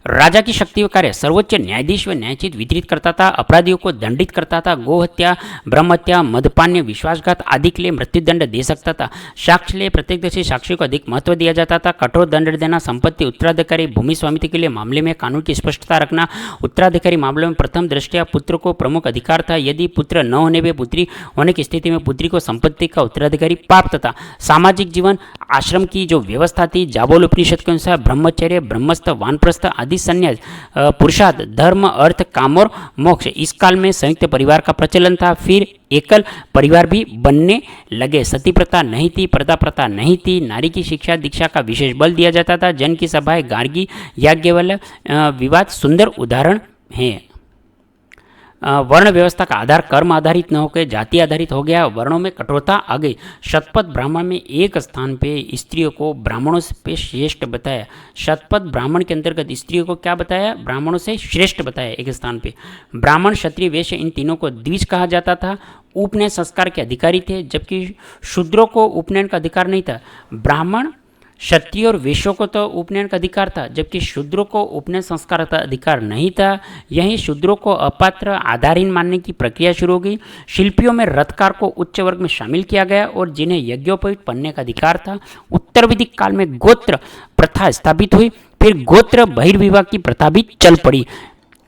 Speaker 1: राजा की शक्ति व कार्य। सर्वोच्च न्यायाधीश व न्यायचित वितरित करता था, अपराधियों को दंडित करता था, गोहत्या, ब्रह्महत्या, मदपान्य, विश्वासघात आदि के लिए मृत्युदंड दे सकता था। साक्ष्य लिए प्रत्यक्षदर्शी साक्षी को अधिक महत्व दिया जाता था। कठोर दंड देना, संपत्ति उत्तराधिकारी, भूमि स्वामित्व के लिए मामले में कानून की स्पष्टता रखना। उत्तराधिकारी मामलों में प्रथम दृष्टया पुत्र को प्रमुख अधिकार था। यदि पुत्र न होने पर पुत्री होने की स्थिति में पुत्री को संपत्ति का उत्तराधिकारी प्राप्त था। सामाजिक जीवन, आश्रम की जो व्यवस्था थी, जाबोल उपनिषद के अनुसार ब्रह्मचर्य, ब्रह्मस्थ, वानप्रस्थ आदि संन्यास, पुरुषार्थ, धर्म, अर्थ, काम और मोक्ष। इस काल में संयुक्त परिवार का प्रचलन था। फिर एकल परिवार भी बनने लगे। सती प्रथा नहीं थी, पर्दा प्रथा नहीं थी। नारी की शिक्षा दीक्षा का विशेष बल दिया जाता था। जन की सभाएं, गार्गी, याज्ञवल्क्य विवाद सुंदर उदाहरण हैं। वर्ण व्यवस्था का आधार कर्म आधारित न होकर जाति आधारित हो गया। वर्णों में कठोरता आ गई। शतपथ ब्राह्मण में एक स्थान पे स्त्रियों को ब्राह्मणों से श्रेष्ठ बताया। शतपथ ब्राह्मण के अंतर्गत स्त्रियों को क्या बताया? ब्राह्मणों से श्रेष्ठ बताया एक स्थान पे। ब्राह्मण, क्षत्रिय, वैश्य इन तीनों को द्विज कहा जाता था। उपनयन संस्कार के अधिकारी थे, जबकि शूद्रों को उपनयन का अधिकार नहीं था। ब्राह्मण, क्षत्रिय और वैश्यों को तो उपनयन का अधिकार था, जबकि शूद्रों को उपनयन संस्कार का अधिकार नहीं था। यहीं शूद्रों को अपात्र, आधारहीन मानने की प्रक्रिया शुरू हो गई। शिल्पियों में रथकार को उच्च वर्ग में शामिल किया गया और जिन्हें यज्ञोपवीत पढ़ने का अधिकार था। उत्तर वैदिक काल में गोत्र प्रथा स्थापित हुई। फिर गोत्र बहिर्विवाह की प्रथा भी चल पड़ी।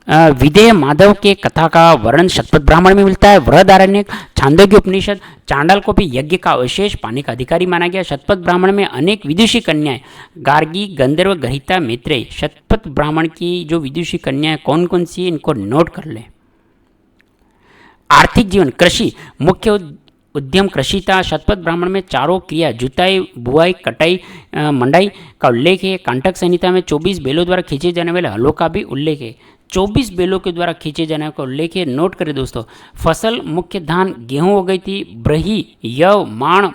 Speaker 1: विदेह माधव के कथा का वर्णन शतपथ ब्राह्मण में मिलता है। बृहदारण्यक, छांदोग्य उपनिषद, चांडाल को भी यज्ञ का अवशेष पाने का अधिकारी माना गया। शतपथ ब्राह्मण में अनेक विदुषी कन्याएं, गार्गी, गंधर्व, गृहीता, मैत्रेयी। शतपथ ब्राह्मण की जो विदुषी कन्याएं कौन कौन सी, इनको नोट कर लें। आर्थिक जीवन, कृषि, मुख्य उद्यम कृषि था। शतपथ ब्राह्मण में चारों क्रिया, जुताई, बुआई, कटाई, मंडाई का उल्लेख है। कांटक संहिता में 24 बैलों द्वारा खींचे जाने वाले हलों का भी उल्लेख है। 24 बैलों के द्वारा खींचे जाने का उल्लेख है। नोट करें दोस्तों। फसल, मुख्य धान, गेहूं हो गई थी। ब्रही, यव, माण,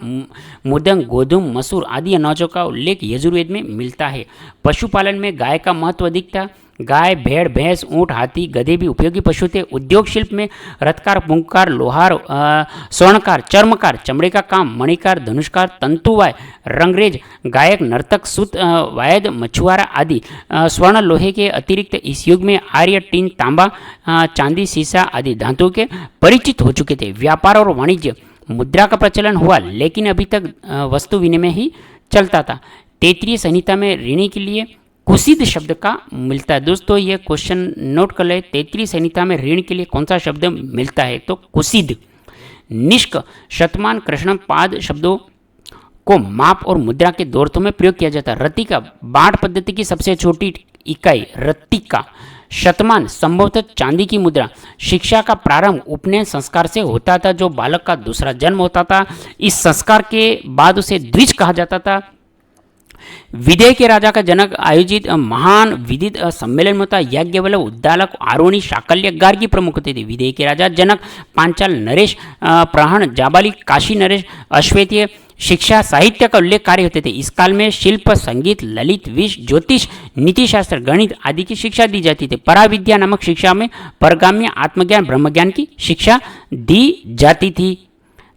Speaker 1: मुदंग, गोधूम, मसूर आदि अनाजों का उल्लेख यजुर्वेद में मिलता है। पशुपालन में गाय का महत्व अधिक था। गाय, भेड़, भैंस, ऊंट, हाथी, गधे भी उपयोगी पशु थे। उद्योग शिल्प में रथकार, पुंकार, लोहार, स्वर्णकार, चर्मकार, चमड़े का काम, मणिकार, धनुषकार, तंतुवाय, रंगरेज, गायक, नर्तक, सूत वायद, मछुआरा आदि स्वर्ण लोहे के अतिरिक्त इस युग में आर्य, टीन, तांबा, चांदी, सीसा आदि धातुओं के परिचित हो चुके थे। व्यापार और वाणिज्य, मुद्रा का प्रचलन हुआ, लेकिन अभी तक वस्तु विनिमय ही चलता था। तैत्तिरीय संहिता में ऋणी के लिए कुसीद शब्द का मिलता है। दोस्तों ये क्वेश्चन नोट कर ले। तैत्तिरीय संहिता में ऋण के लिए कौन सा शब्द मिलता है? तो कुसीद। निष्क, शतमान, कृष्ण पाद शब्दों को माप और मुद्रा के दो अर्थों में प्रयोग किया जाता है। रतिका, बाढ़ पद्धति की सबसे छोटी इकाई रतिका। शतमान, संभवतः चांदी की मुद्रा। शिक्षा का प्रारंभ उपनयन संस्कार से होता था, जो बालक का दूसरा जन्म होता था। इस संस्कार के बाद उसे द्विज कहा जाता था। विदेह के राजा का जनक आयोजित महान विदित सम्मेलन में होता। याज्ञवल्क्य, उद्दालक, आरोणी, शाकल्य, गार्गी प्रमुख होते थे। विदेह के राजा जनक, पांचाल नरेश, प्रहण, जाबाली, काशी नरेश, अश्वेतीय, शिक्षा साहित्य का उल्लेख कार्य होते थे। इस काल में शिल्प, संगीत, ललित, विष, ज्योतिष, नीतिशास्त्र, गणित आदि की शिक्षा दी जाती थी। पराविद्या नामक शिक्षा में परगाम्य, आत्मज्ञान, ब्रह्मज्ञान की शिक्षा दी जाती थी।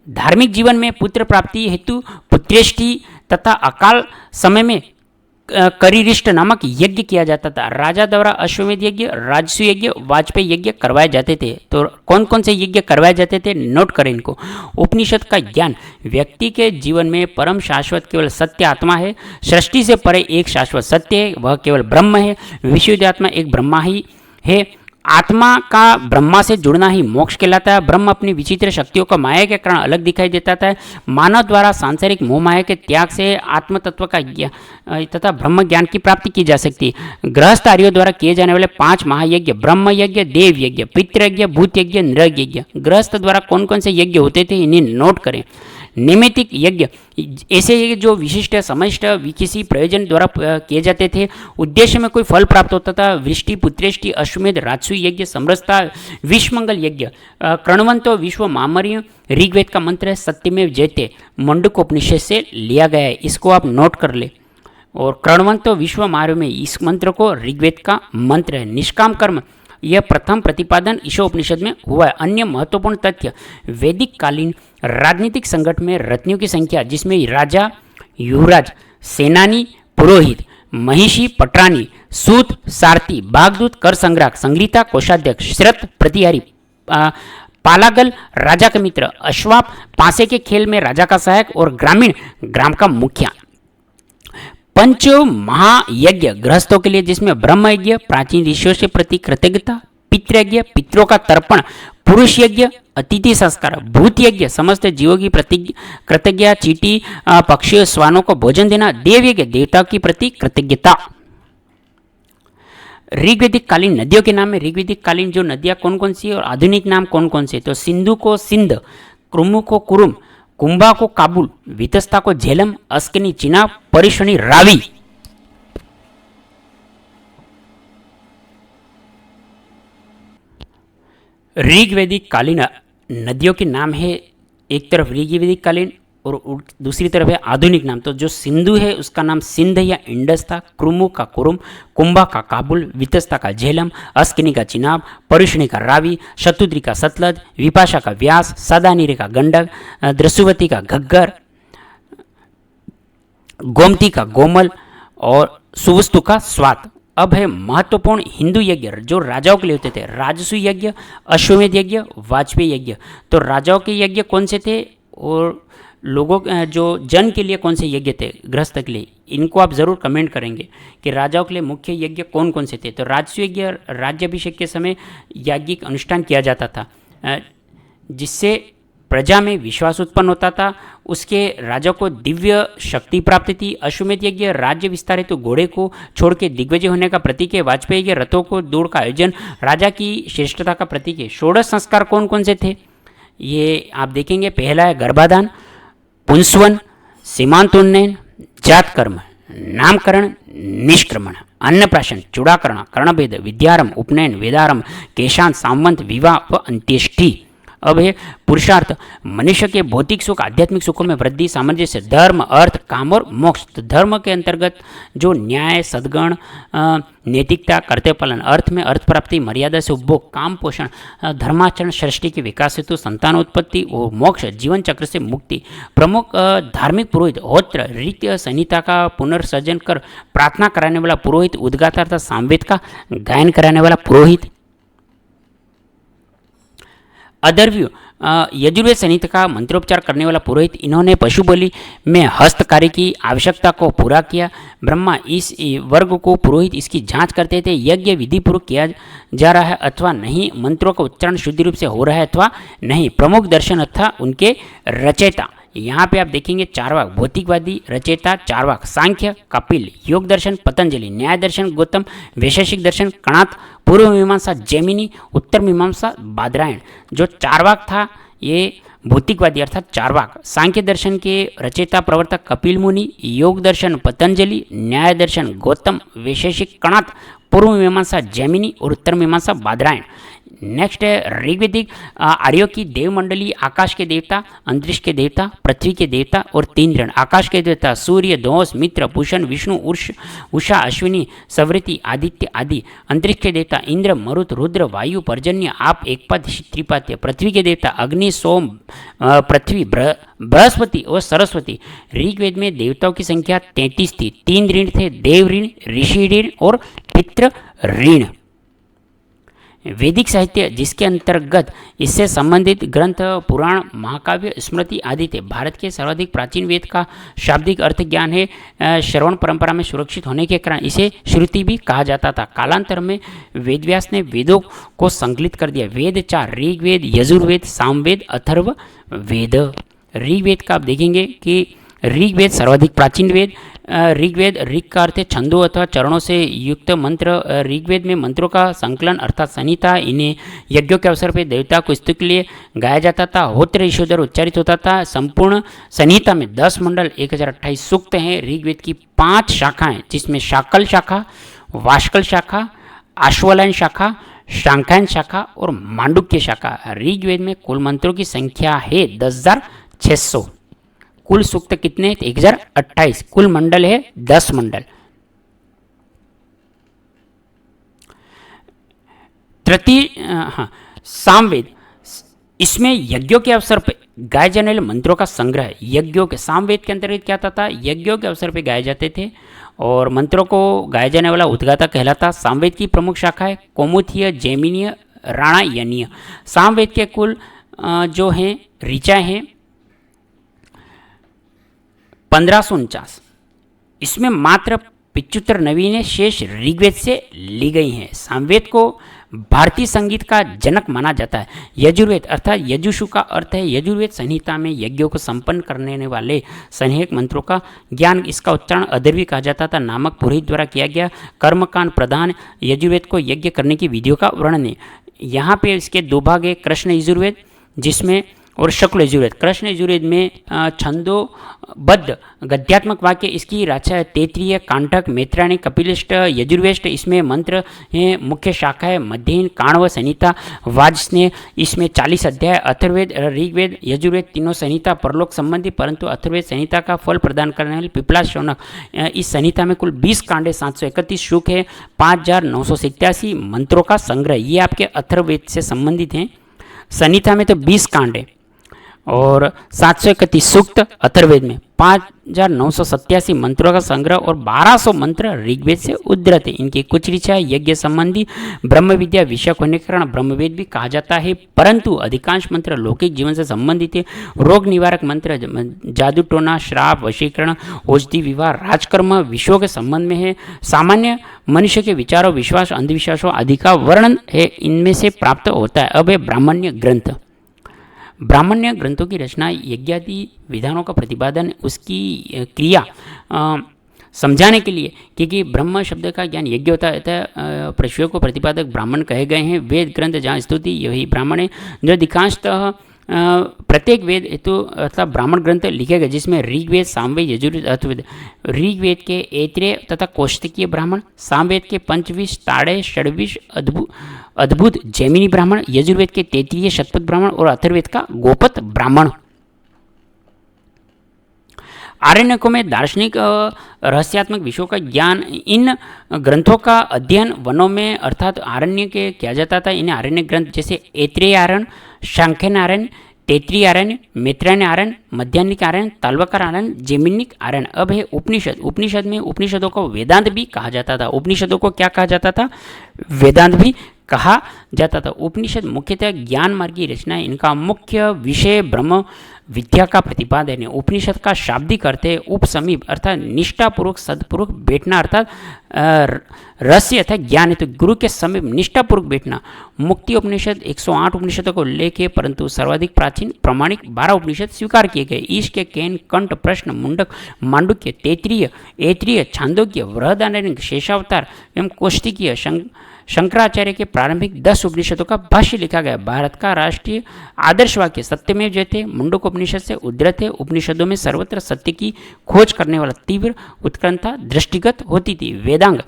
Speaker 1: धार्मिक जीवन में पुत्र प्राप्ति हेतु पुत्रेष्टि तथा अकाल समय में करिरिष्ट नामक यज्ञ किया जाता था। राजा द्वारा अश्वमेध यज्ञ, राजसु यज्ञ, वाजपेयी यज्ञ करवाए जाते थे। तो कौन कौन से यज्ञ करवाए जाते थे, नोट करें इनको। उपनिषद का ज्ञान, व्यक्ति के जीवन में परम शाश्वत केवल सत्य आत्मा है। सृष्टि से परे एक शाश्वत सत्य है, वह केवल ब्रह्म है। विशुद्ध आत्मा एक ब्रह्मा ही है। आत्मा का ब्रह्मा से जुड़ना ही मोक्ष कहलाता है। ब्रह्म अपनी विचित्र शक्तियों को माया के कारण अलग दिखाई देता है। मानव द्वारा सांसारिक मोह माया के त्याग से आत्म तत्व का तथा ब्रह्म ज्ञान की प्राप्ति की जा सकती है। गृहस्थ आर्यों द्वारा किए जाने वाले 5 महायज्ञ, ब्रह्म यज्ञ, देव यज्ञ, पितृ यज्ञ, भूत यज्ञ, नृग यज्ञ, गृहस्थ द्वारा कौन कौन से यज्ञ होते थे इन्हें नोट करें। नैमित्तिक यज्ञ, ऐसे यज्ञ जो विशिष्ट समष्ट किसी प्रयोजन द्वारा किए जाते थे, उद्देश्य में कोई फल प्राप्त होता था। वृष्टि, पुत्रेष्टि, अश्वमेध, राजसु यज्ञ, समरसता, विश्वमंगल यज्ञ। कृण्वन्तो विश्व मामर्य ऋग्वेद का मंत्र है। सत्यमेव जयते मंडूकोपनिषद से लिया गया है, इसको आप नोट कर ले। और कृण्वन्तो विश्व मामर्य में इस मंत्र को ऋग्वेद का मंत्र है। निष्काम कर्म, यह प्रथम प्रतिपादन ईशोपनिषद में हुआ है। अन्य महत्वपूर्ण तथ्य, वैदिक कालीन राजनीतिक संगठन में रत्नियों की संख्या, जिसमें राजा, युवराज, सेनानी, पुरोहित, महिषी, पटरानी, सूत, सारथी, बागदूत, कर संग्राहक, संग्रहिता, कोषाध्यक्ष, श्रत, प्रतिहारी, पालागल राजा का मित्र, अश्वाप पासे के खेल में राजा का सहायक और ग्रामीण ग्राम का मुखिया। पंच महायज्ञ गृहस्थों के लिए, जिसमें ब्रह्म यज्ञ प्राचीन ऋषियों से प्रति कृतज्ञता, पितृयज्ञ पितरों का तर्पण, पुरुष यज्ञ अतिथि संस्कार, भूत यज्ञ समस्त जीवों की प्रति कृतज्ञता, चींटी पक्षियों श्वानों को भोजन देना, देव यज्ञ देवताओं की प्रति कृतज्ञता। ऋग्वैदिक कालीन नदियों के नाम में, ऋग्वैदिक कालीन जो नदियां कौन कौन सी और आधुनिक नाम कौन कौन से, तो सिंधु को सिंध, कुरुमु को कुरुम, कुंभा को काबुल, वितस्ता को झेलम, अस्किनी चिनाब, परिश्वनी रावी। ऋग्वैदिक कालीन नदियों के नाम है, एक तरफ ऋग्वैदिक कालीन और दूसरी तरफ है आधुनिक नाम। तो जो सिंधु है उसका नाम सिंध या इंडस था, कुरुमु का कुरुम, कुंभा का काबुल, वितस्ता का झेलम, अस्किनी का चिनाब, परिश्वनी का रावी, शतुद्री का सतलज, विपाशा का व्यास, सदानीरे का गंडक, द्रसुवती का घग्गर, गोमती का गोमल और सुवस्तु का स्वात। अब है महत्वपूर्ण हिंदू यज्ञ जो राजाओं के लिए होते थे। राजसु यज्ञ, अश्वमेध यज्ञ, वाजपेयी यज्ञ। तो राजाओं के यज्ञ कौन से थे और लोगों जो जन के लिए कौन से यज्ञ थे गृहस्थ के लिए, इनको आप ज़रूर कमेंट करेंगे कि राजाओं के लिए मुख्य यज्ञ कौन कौन से थे। तो राजसु यज्ञ राज्याभिषेक के समय याज्ञिक अनुष्ठान किया जाता था, जिससे प्रजा में विश्वास उत्पन्न होता था, उसके राजा को दिव्य शक्ति प्राप्त थी। अश्वमेध यज्ञ राज्य विस्तार हेतु घोड़े को छोड़ के दिग्विजय होने का प्रतीक है। वाजपेयी यज्ञ रथों को दौड़ का आयोजन राजा की श्रेष्ठता का प्रतीक है। षोडश संस्कार कौन कौन से थे ये आप देखेंगे। पहला है गर्भाधान, पुंसवन, सीमांतोन्नयन, जात कर्म, नामकरण, निष्क्रमण, अन्नप्राशन, चूड़ाकरण, कर्णभेद, विद्यारंभ, उपनयन, वेदारंभ, केशांत, सामंत, विवाह व अंत्येष्टि। अब है पुरुषार्थ, मनुष्य के भौतिक सुख आध्यात्मिक सुखों में वृद्धि, सामंजस्य, धर्म, अर्थ, काम और मोक्ष। तो धर्म के अंतर्गत जो न्याय, सद्गुण, नैतिकता, कर्तव्य पालन, अर्थ में अर्थ प्राप्ति, मर्यादा से उपभोग, काम पोषण, धर्माचरण, सृष्टि के विकास हेतु संतानोत्पत्ति और मोक्ष, जीवन चक्र से मुक्ति। प्रमुख धार्मिक पुरोहित, होत्र, रीत्य संहिता का पुनर्सर्जन कर प्रार्थना कराने वाला पुरोहित, उद्गाता अर्थात सामवेद का गायन कराने वाला पुरोहित। अदर्व्य यजुर्वेद संहिता का मंत्रोपचार करने वाला पुरोहित। इन्होंने पशु बलि में हस्तकार्य की आवश्यकता को पूरा किया। ब्रह्मा इस वर्ग को पुरोहित इसकी जांच करते थे, यज्ञ विधि पूर्वक किया जा रहा है अथवा नहीं, मंत्रों का उच्चारण शुद्ध रूप से हो रहा है अथवा नहीं। प्रमुख दर्शन अथवा उनके रचयिता, यहाँ पे आप देखेंगे चारवाक, भौतिकवादी रचयिता चारवाक, सांख्य कपिल, योग दर्शन पतंजलि, न्याय दर्शन गौतम, वैशेषिक दर्शन कणाद, पूर्व मीमांसा जैमिनी, उत्तर मीमांसा बादरायण। जो चारवाक था ये भौतिकवादी अर्थात चारवाक, सांख्य दर्शन के रचयिता प्रवर्तक कपिल मुनि, योग दर्शन पतंजलि, न्याय दर्शन गौतम, वैशेषिक कणाद, पूर्व मीमांसा जैमिनी और उत्तर मीमांसा बादरायण। नेक्स्ट है ऋग्वेदिक आर्यों की देवमंडली, आकाश के देवता, अंतरिक्ष के देवता, पृथ्वी के देवता और 3 ऋण। आकाश के देवता सूर्य, दोष, मित्र, भूषण, विष्णु, उषा, अश्विनी, सवृति, आदित्य आदि। अंतरिक्ष के देवता इंद्र, मरुत, रुद्र, वायु, पर्जन्य, आप, एकपद, त्रिपाद्य। पृथ्वी के देवता अग्नि, सोम, पृथ्वी, बृहस्पति और सरस्वती। ऋग्वेद में देवताओं की संख्या 33 थी। 3 ऋण थे, देव ऋण, ऋषि ऋण और पितृ ऋण। वैदिक साहित्य जिसके अंतर्गत इससे संबंधित ग्रंथ, पुराण, महाकाव्य, स्मृति आदि थे। भारत के सर्वाधिक प्राचीन वेद का शाब्दिक अर्थ ज्ञान है। श्रवण परंपरा में सुरक्षित होने के कारण इसे श्रुति भी कहा जाता था। कालांतर में वेदव्यास ने वेदों को संकलित कर दिया। वेद 4 ऋग्वेद, यजुर्वेद, सामवेद, अथर्व वेद। ऋग्वेद का आप देखेंगे कि ऋग्वेद सर्वाधिक प्राचीन वेद। ऋग्वेद, ऋग का अर्थ है छंदों अथवा चरणों से युक्त मंत्र। ऋग्वेद में मंत्रों का संकलन अर्थात संहिता। इन्हें यज्ञों के अवसर पर देवता को स्तुति के लिए गाया जाता था। होत्र ईशोदर उच्चारित होता था। संपूर्ण संहिता में 10 मंडल 1028 सूक्त हैं। ऋग्वेद की 5 शाखाएं जिसमें शाकल शाखा, वाष्कल शाखा, आश्वलायन शाखा, शांखायन शाखा और मांडुक्य शाखा। ऋग्वेद में कुल मंत्रों की संख्या है 10,600। कुल सूक्त कितने? 1028। कुल मंडल है 10 मंडल। तृतीय सामवेद, इसमें यज्ञों के अवसर पर गाए जाने वाले मंत्रों का संग्रह है। यज्ञों के सामवेद के अंतर्गत क्या था? यज्ञों के अवसर पर गाए जाते थे और मंत्रों को गाए जाने वाला उद्गाता कहलाता। सामवेद की प्रमुख शाखा है कौमुदीय, जैमिनीय, राणायनीय। सामवेद के कुल जो हैं ऋचा हैं 1549। इसमें मात्र 75 नवीन शेष ऋग्वेद से ली गई हैं। सामवेद को भारतीय संगीत का जनक माना जाता है। यजुर्वेद अर्थात यजुषु का अर्थ है यजुर्वेद संहिता में यज्ञों को संपन्न करने वाले संहेक मंत्रों का ज्ञान। इसका उच्चारण अदर्वी कहा जाता था। नामक पुरोहित द्वारा किया गया कर्मकांड प्रधान यजुर्वेद को यज्ञ करने की विधियों का वर्णन है। यहाँ पे इसके 2 भाग है, कृष्ण यजुर्वेद जिसमें और शुक्ल यजुर्वेद। कृष्ण यजुर्वेद में छंदोबद्ध गद्यात्मक वाक्य इसकी रचना है। तैत्तिरीय, कांटक, मैत्रायणी, कपिलष्ट, यजुर्वेद इसमें मंत्र हैं। मुख्य शाखा है मध्ययन, काण्व, संहिता, वाजस्नेह। इसमें 40 अध्याय। अथर्ववेद, ऋग्वेद, यजुर्वेद तीनों संहिता परलोक संबंधी, परंतु अथर्ववेद संहिता का फल प्रदान करने वाले पिपला शौनक। इस संहिता में कुल 20 कांडे, 731 श्लोक है, 5987 मंत्रों का संग्रह। ये आपके अथर्ववेद से संबंधित हैं। संहिता में तो 20 कांडे और 731 सूक्त। अथर्ववेद में 5987 मंत्रों का संग्रह और 1200 मंत्र ऋग्वेद से उद्धृत है। इनकी कुछ ऋचाएं यज्ञ संबंधी ब्रह्म विद्या विषयक होने के कारण ब्रह्मवेद भी कहा जाता है, परंतु अधिकांश मंत्र लौकिक जीवन से संबंधित है। रोग निवारक मंत्र जादू टोना, श्राप, वशीकरण, औषधि, विवाह, राजकर्म विषयों के संबंध में है। सामान्य मनुष्य के विचारों, विश्वास, अंधविश्वासों आदि का वर्णन है इनमें से प्राप्त होता है। अब है ब्राह्मण्य ग्रंथ। ब्राह्मण्य ग्रंथों की रचना यज्ञादि विधानों का प्रतिपादन, उसकी क्रिया समझाने के लिए, क्योंकि ब्रह्म शब्द का ज्ञान यज्ञ होता है। प्रश्नों को प्रतिपादक ब्राह्मण कहे गए हैं। वेद ग्रंथ जहाँ स्तुति यही ब्राह्मण है। जो अधिकांशतः प्रत्येक वेद हेतु अर्थात ब्राह्मण ग्रंथ लिखे गए जिसमें ऋग्वेद, सामवेद, यजुर्वेद, अथर्ववेद। ऋग्वेद के ऐत्रेय तथा कौशिकीय ब्राह्मण, सामवेद के पंचविश, ताड़े, षड्विश, अद्भुत जैमिनी ब्राह्मण, यजुर्वेद के तैत्तिरीय शतपथ ब्राह्मण और अथर्ववेद का गोपत ब्राह्मण। आरण्यकों में दार्शनिक रहस्यात्मक विषयों का ज्ञान। इन ग्रंथों का अध्ययन वनों में अर्थात आरण्य के किया जाता था। इन्हें आरण्य ग्रंथ जैसे ऐत्रेय आरण्य, शांख्यन आरण्य, तैत्तिरीय आरण्य, मैत्रायण आरण्य, मध्याह्निक आरण्य, तालवकार आरण्य, जैमिनिक आरण्य। अब है उपनिषद। उपनिषद में उपनिषदों को वेदांत भी कहा जाता था। उपनिषदों को क्या कहा जाता था? वेदांत भी कहा जाता था। उपनिषद मुख्यतः ज्ञान मार्ग की रचना है। इनका मुख्य विषय ब्रह्म विद्या का प्रतिपादन है। उपनिषद का शाब्दिक अर्थ है उपसमीप अर्थात निष्ठापूर्वक सदपूर्वक बैठना अर्थात रहस्य अर्थात ज्ञान है तो गुरु के समीप निष्ठापूर्वक बैठना। मुक्ति उपनिषद 108 उपनिषदों को उल्लेख, परंतु सर्वाधिक प्राचीन प्रमाणिक 12 उपनिषद स्वीकार किए गए। ईश के कैन, कंठ, प्रश्न, मुंडक, मांडुक्य, तैत्तिरीय, ऐत्रेय, छांदोग्य, बृहदारण्यक, शेषावतार एवं कौशिकीय, शंकराचार्य के प्रारंभिक 10 उपनिषदों का भाष्य लिखा गया। भारत का राष्ट्रीय आदर्श वाक्य सत्यमेव जयते मुंडक उपनिषद से उद्धृत है। उपनिषदों में सर्वत्र सत्य की खोज करने वाला तीव्र उत्कंठा दृष्टिगत होती थी। वेदांग,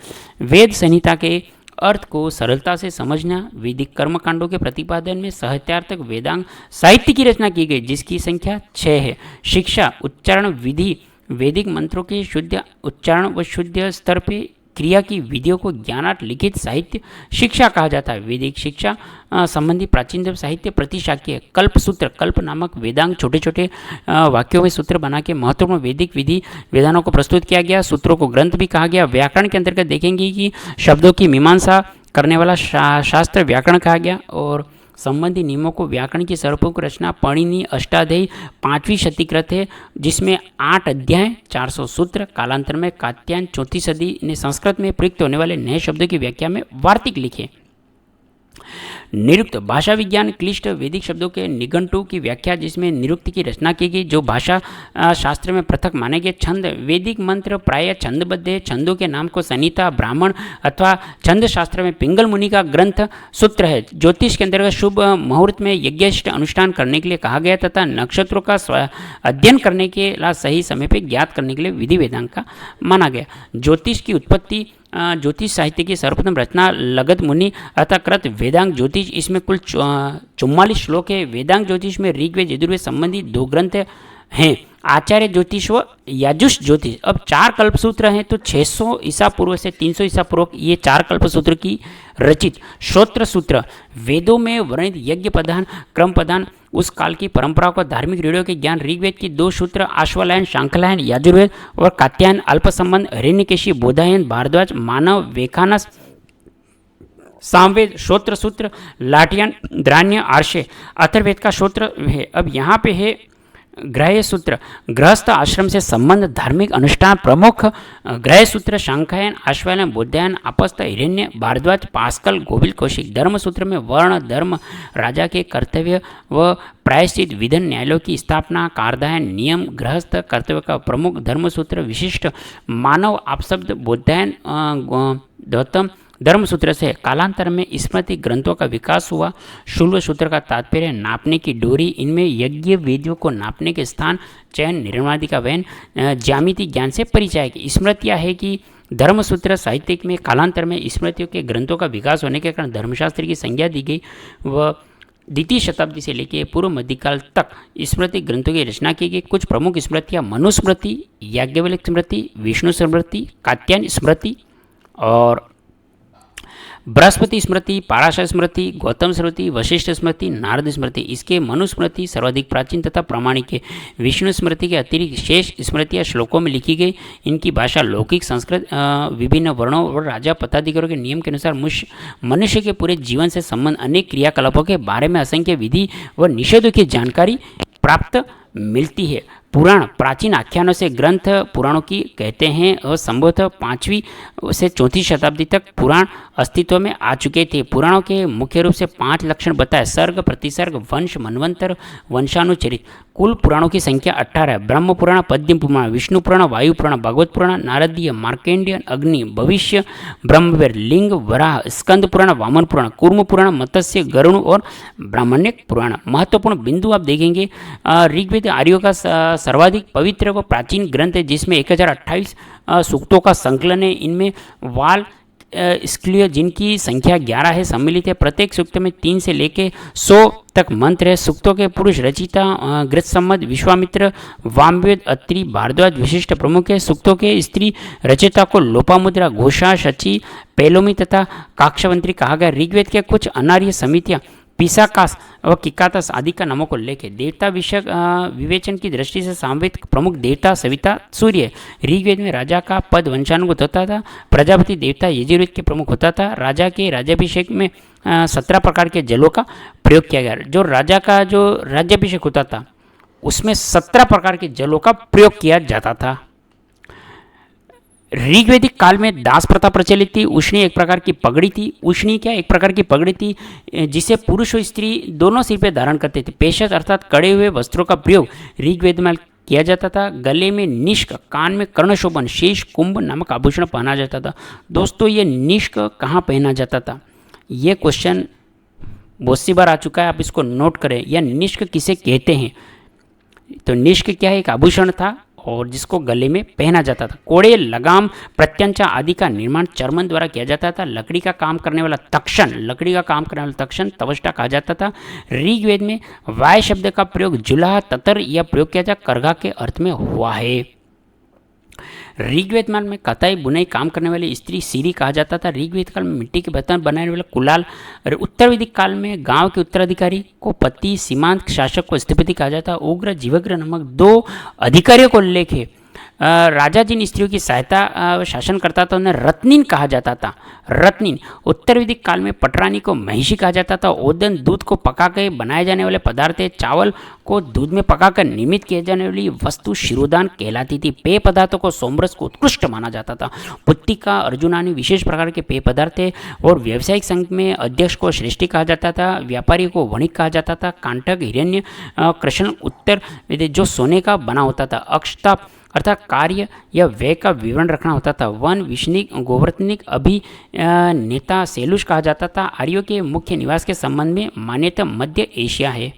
Speaker 1: वेद संहिता के अर्थ को सरलता से समझना, वैदिक कर्मकांडों के प्रतिपादन में साहित्यार्थक वेदांग साहित्य की रचना की गई जिसकी संख्या 6 है। शिक्षा, उच्चारण विधि, वैदिक मंत्रों के शुद्ध उच्चारण व शुद्ध स्तर पे क्रिया की विधियों को ज्ञानार्थ लिखित साहित्य शिक्षा कहा जाता है। वैदिक शिक्षा संबंधी प्राचीनतम साहित्य प्रतिशाक्य कल्प सूत्र, कल्प नामक वेदांग छोटे छोटे वाक्यों में सूत्र बना के महत्वपूर्ण वैदिक विधि विधानों को प्रस्तुत किया गया। सूत्रों को ग्रंथ भी कहा गया। व्याकरण के अंतर्गत देखेंगे कि शब्दों की मीमांसा करने वाला शास्त्र व्याकरण कहा गया और संबंधी नियमों को व्याकरण की सर्वप्रमुख रचना पाणिनि अष्टाध्यायी 5वीं शतीकृत है जिसमें 8 अध्याय 400 सूत्र। कालांतर में कात्यायन 4वीं सदी ने संस्कृत में प्रयुक्त होने वाले नए शब्दों की व्याख्या में वार्तिक लिखे। निरुक्त, भाषा विज्ञान क्लिष्ट वैदिक शब्दों के निघंटु की व्याख्या जिसमें निरुक्त की रचना की गई जो भाषा शास्त्र में पृथक माने गए। छंद, वैदिक मंत्र प्राय छंदबद्ध है। छंदों के नाम को संहिता, ब्राह्मण अथवा छंद शास्त्र में पिंगल मुनि का ग्रंथ सूत्र है। ज्योतिष के अंतर्गत शुभ मुहूर्त में यज्ञ अनुष्ठान करने के लिए कहा गया तथा नक्षत्रों का अध्ययन करने के लिए सही समय पर ज्ञात करने के लिए विधि वेदांग का माना गया। ज्योतिष की उत्पत्ति, ज्योतिष साहित्य की सर्वप्रथम रचना लगध मुनि अतः कृत वेदांग ज्योतिष, इसमें कुल 44 श्लोक है। वेदांग ज्योतिष में ऋग्वेद यजुर्वेद संबंधी 2 ग्रंथ हैं, आचार्य ज्योतिष व याजुष ज्योतिष। अब 4 कल्पसूत्र हैं तो 600 ईसा पूर्व से 300 ईसा पूर्व ये 4 कल्पसूत्र की रचित। श्रोत्र सूत्र, वेदों में वर्णित यज्ञ प्रधान क्रम प्रधान उस काल की परंपरा को धार्मिक रीढ़ियों के ज्ञान। ऋग्वेद की 2 सूत्र आश्वलायन शांखलायन यजुर्वेद और कात्यायन अल्प संबंध हिरण्यकेशी बोधायन भारद्वाज मानव वेखानस सामवेद श्रोत्र सूत्र लाठियान द्रान्य आर्षे अथर्ववेद का श्रोत्र है। अब यहाँ पे है ग्रह सूत्र, गृहस्थ आश्रम से संबंध धार्मिक अनुष्ठान प्रमुख ग्रह सूत्र शांखायन आश्वायन बोधायन आपस्त हिरण्य भारद्वाज पास्कल गोविल कौशिक। धर्म सूत्र में वर्ण धर्म राजा के कर्तव्य व प्रायश्चित विधन न्यायालयों की स्थापना कारदायन नियम गृहस्थ कर्तव्य का प्रमुख धर्म सूत्र विशिष्ट मानव आपशब्द बोधायन गौतम धर्म सूत्र से। कालांतर में स्मृति ग्रंथों का विकास हुआ। शूल्व सूत्र का तात्पर्य नापने की डोरी, इनमें यज्ञ वेदियों को नापने के स्थान चयन निर्माणादि का वहन ज्यामिति ज्ञान से परिचय की स्मृतियाँ है कि धर्मसूत्र साहित्य में कालांतर में स्मृतियों के ग्रंथों का विकास होने के कारण धर्मशास्त्र की संज्ञा दी गई व द्वितीय शताब्दी से लेकर पूर्व मध्यकाल तक स्मृति ग्रंथों की रचना की गई। कुछ प्रमुख स्मृतियाँ मनुस्मृति, याज्ञवल्क्य स्मृति, विष्णु स्मृति, कात्यायन स्मृति और बृहस्पति स्मृति, पाराशर स्मृति, गौतम स्मृति, वशिष्ठ स्मृति, नारद स्मृति। इसके मनुस्मृति सर्वाधिक प्राचीन तथा प्रामाणिक है। विष्णु स्मृति के अतिरिक्त शेष स्मृतियाँ श्लोकों में लिखी गई। इनकी भाषा लौकिक संस्कृत विभिन्न वर्णों और राजा पदाधिकारियों के नियम के अनुसार मनुष्य के पूरे जीवन से संबंध अनेक क्रियाकलापों के बारे में असंख्य विधि व निषेधों की जानकारी प्राप्त मिलती है। पुराण प्राचीन आख्यानों से ग्रंथ पुराणों की कहते हैं और संभवतः 5वीं से 4वीं शताब्दी तक पुराण अस्तित्व में आ चुके थे। पुराणों के मुख्य रूप से 5 लक्षण बताए: सर्ग, प्रतिसर्ग, वंश, मनवंतर, वंशानुचरित। कुल पुराणों की संख्या 18 है। ब्रह्म पुराण, पद्म पुराण, विष्णु पुराण, वायु पुराण, भागवत पुराण, नारदीय, मार्केंडियन, अग्नि, भविष्य, ब्रह्मवेद, लिंग, वराह, स्कंद पुराण, वामन पुराण, कूर्म पुराण, मत्स्य, गरुण और ब्राह्मण्यक पुराण। महत्वपूर्ण बिंदु आप देखेंगे ऋग्वेद आर्यों का सर्वाधिक पवित्र व प्राचीन ग्रंथ है जिसमें 1028 सूक्तों का संकलन है। इनमें वाल स्क्लिय जिनकी संख्या 11 है सम्मिलित है। प्रत्येक सूक्त में 3 से लेकर 100 तक मंत्र है। सूक्तों के पुरुष रचिता गृहसम्मत, विश्वामित्र, वामवेद, अत्रि, भारद्वाज विशिष्ट प्रमुख है। सूक्तों के स्त्री रचयिता को लोपामुद्रा, घोषा, शची, पेलोमी तथा काक्षवंत्री कहा गया। ऋग्वेद के कुछ अनार्य समितियाँ पिसाकास व किकातस आदि का नामों को लेके देवता विषयक विवेचन की दृष्टि से सामवेद प्रमुख देवता सविता सूर्य है। ऋग्वेद में राजा का पद वंशानुगत होता था। प्रजापति देवता यजुर्वेद के प्रमुख होता था। राजा के राज्याभिषेक में 17 प्रकार के जलों का प्रयोग किया गया। जो राजा का जो राज्याभिषेक होता था उसमें 17 प्रकार के जलों का प्रयोग किया जाता था। ऋग्वैदिक काल में दास प्रथा प्रचलित थी। उष्णी एक प्रकार की पगड़ी थी। उष्णी क्या एक प्रकार की पगड़ी थी जिसे पुरुष और स्त्री दोनों सिर पर धारण करते थे। पेशत अर्थात कड़े हुए वस्त्रों का प्रयोग ऋग्वेद में किया जाता था। गले में निष्क, कान में कर्णशोभन, शेष, कुंभ नामक आभूषण पहना जाता था। दोस्तों ये निष्क कहाँ पहना जाता था? ये क्वेश्चन बहुत सी बार आ चुका है, आप इसको नोट करें। यह निष्क किसे कहते हैं? तो निष्क क्या है? एक आभूषण था और जिसको गले में पहना जाता था। कोड़े, लगाम, प्रत्यंचा आदि का निर्माण चर्मन द्वारा किया जाता था। लकड़ी का काम करने वाला तक्षण तवष्टा कहा जाता था। ऋग्वेद में वाय शब्द का प्रयोग जुलाहा, ततर या प्रयोग किया जाता करघा के अर्थ में हुआ है। ऋग्वेद काल में कताई बुनाई काम करने वाली स्त्री सीरी कहा जाता था। ऋग्वेद काल में मिट्टी के बर्तन बनाने वाला कुलाल। उत्तर वैदिक काल में गांव के उत्तराधिकारी को पति, सीमांत शासक को स्थपति कहा जाता। उग्र, जीवग्र नामक 2 अधिकारियों को उल्लेख है। राजा जिन स्त्रियों की सहायता शासन करता था उन्हें रत्निन कहा जाता था। रत्निन। उत्तर वैदिक काल में पटरानी को महिषी कहा जाता था। ओदन, दूध को पकाकर बनाए जाने वाले पदार्थ है। चावल को दूध में पकाकर निर्मित किए जाने वाली वस्तु शिरोदान कहलाती थी। पेय पदार्थों को सोमरस को उत्कृष्ट माना जाता था। पुत्तिका, अर्जुनानी विशेष प्रकार के पेय पदार्थ है। और व्यावसायिक संघ में अध्यक्ष को श्रेष्ठी कहा जाता था। व्यापारी को वणिक कहा जाता था। कांटक, हिरण्य, कृष्ण उत्तर जो सोने का बना होता था। अक्षता अर्थात कार्य या व्यय का विवरण रखना होता था। वन, विष्णिक, गोवर्तनिक, अभिनेता, सेलुष कहा जाता था। आर्यों के मुख्य निवास के संबंध में मान्यता मध्य एशिया है।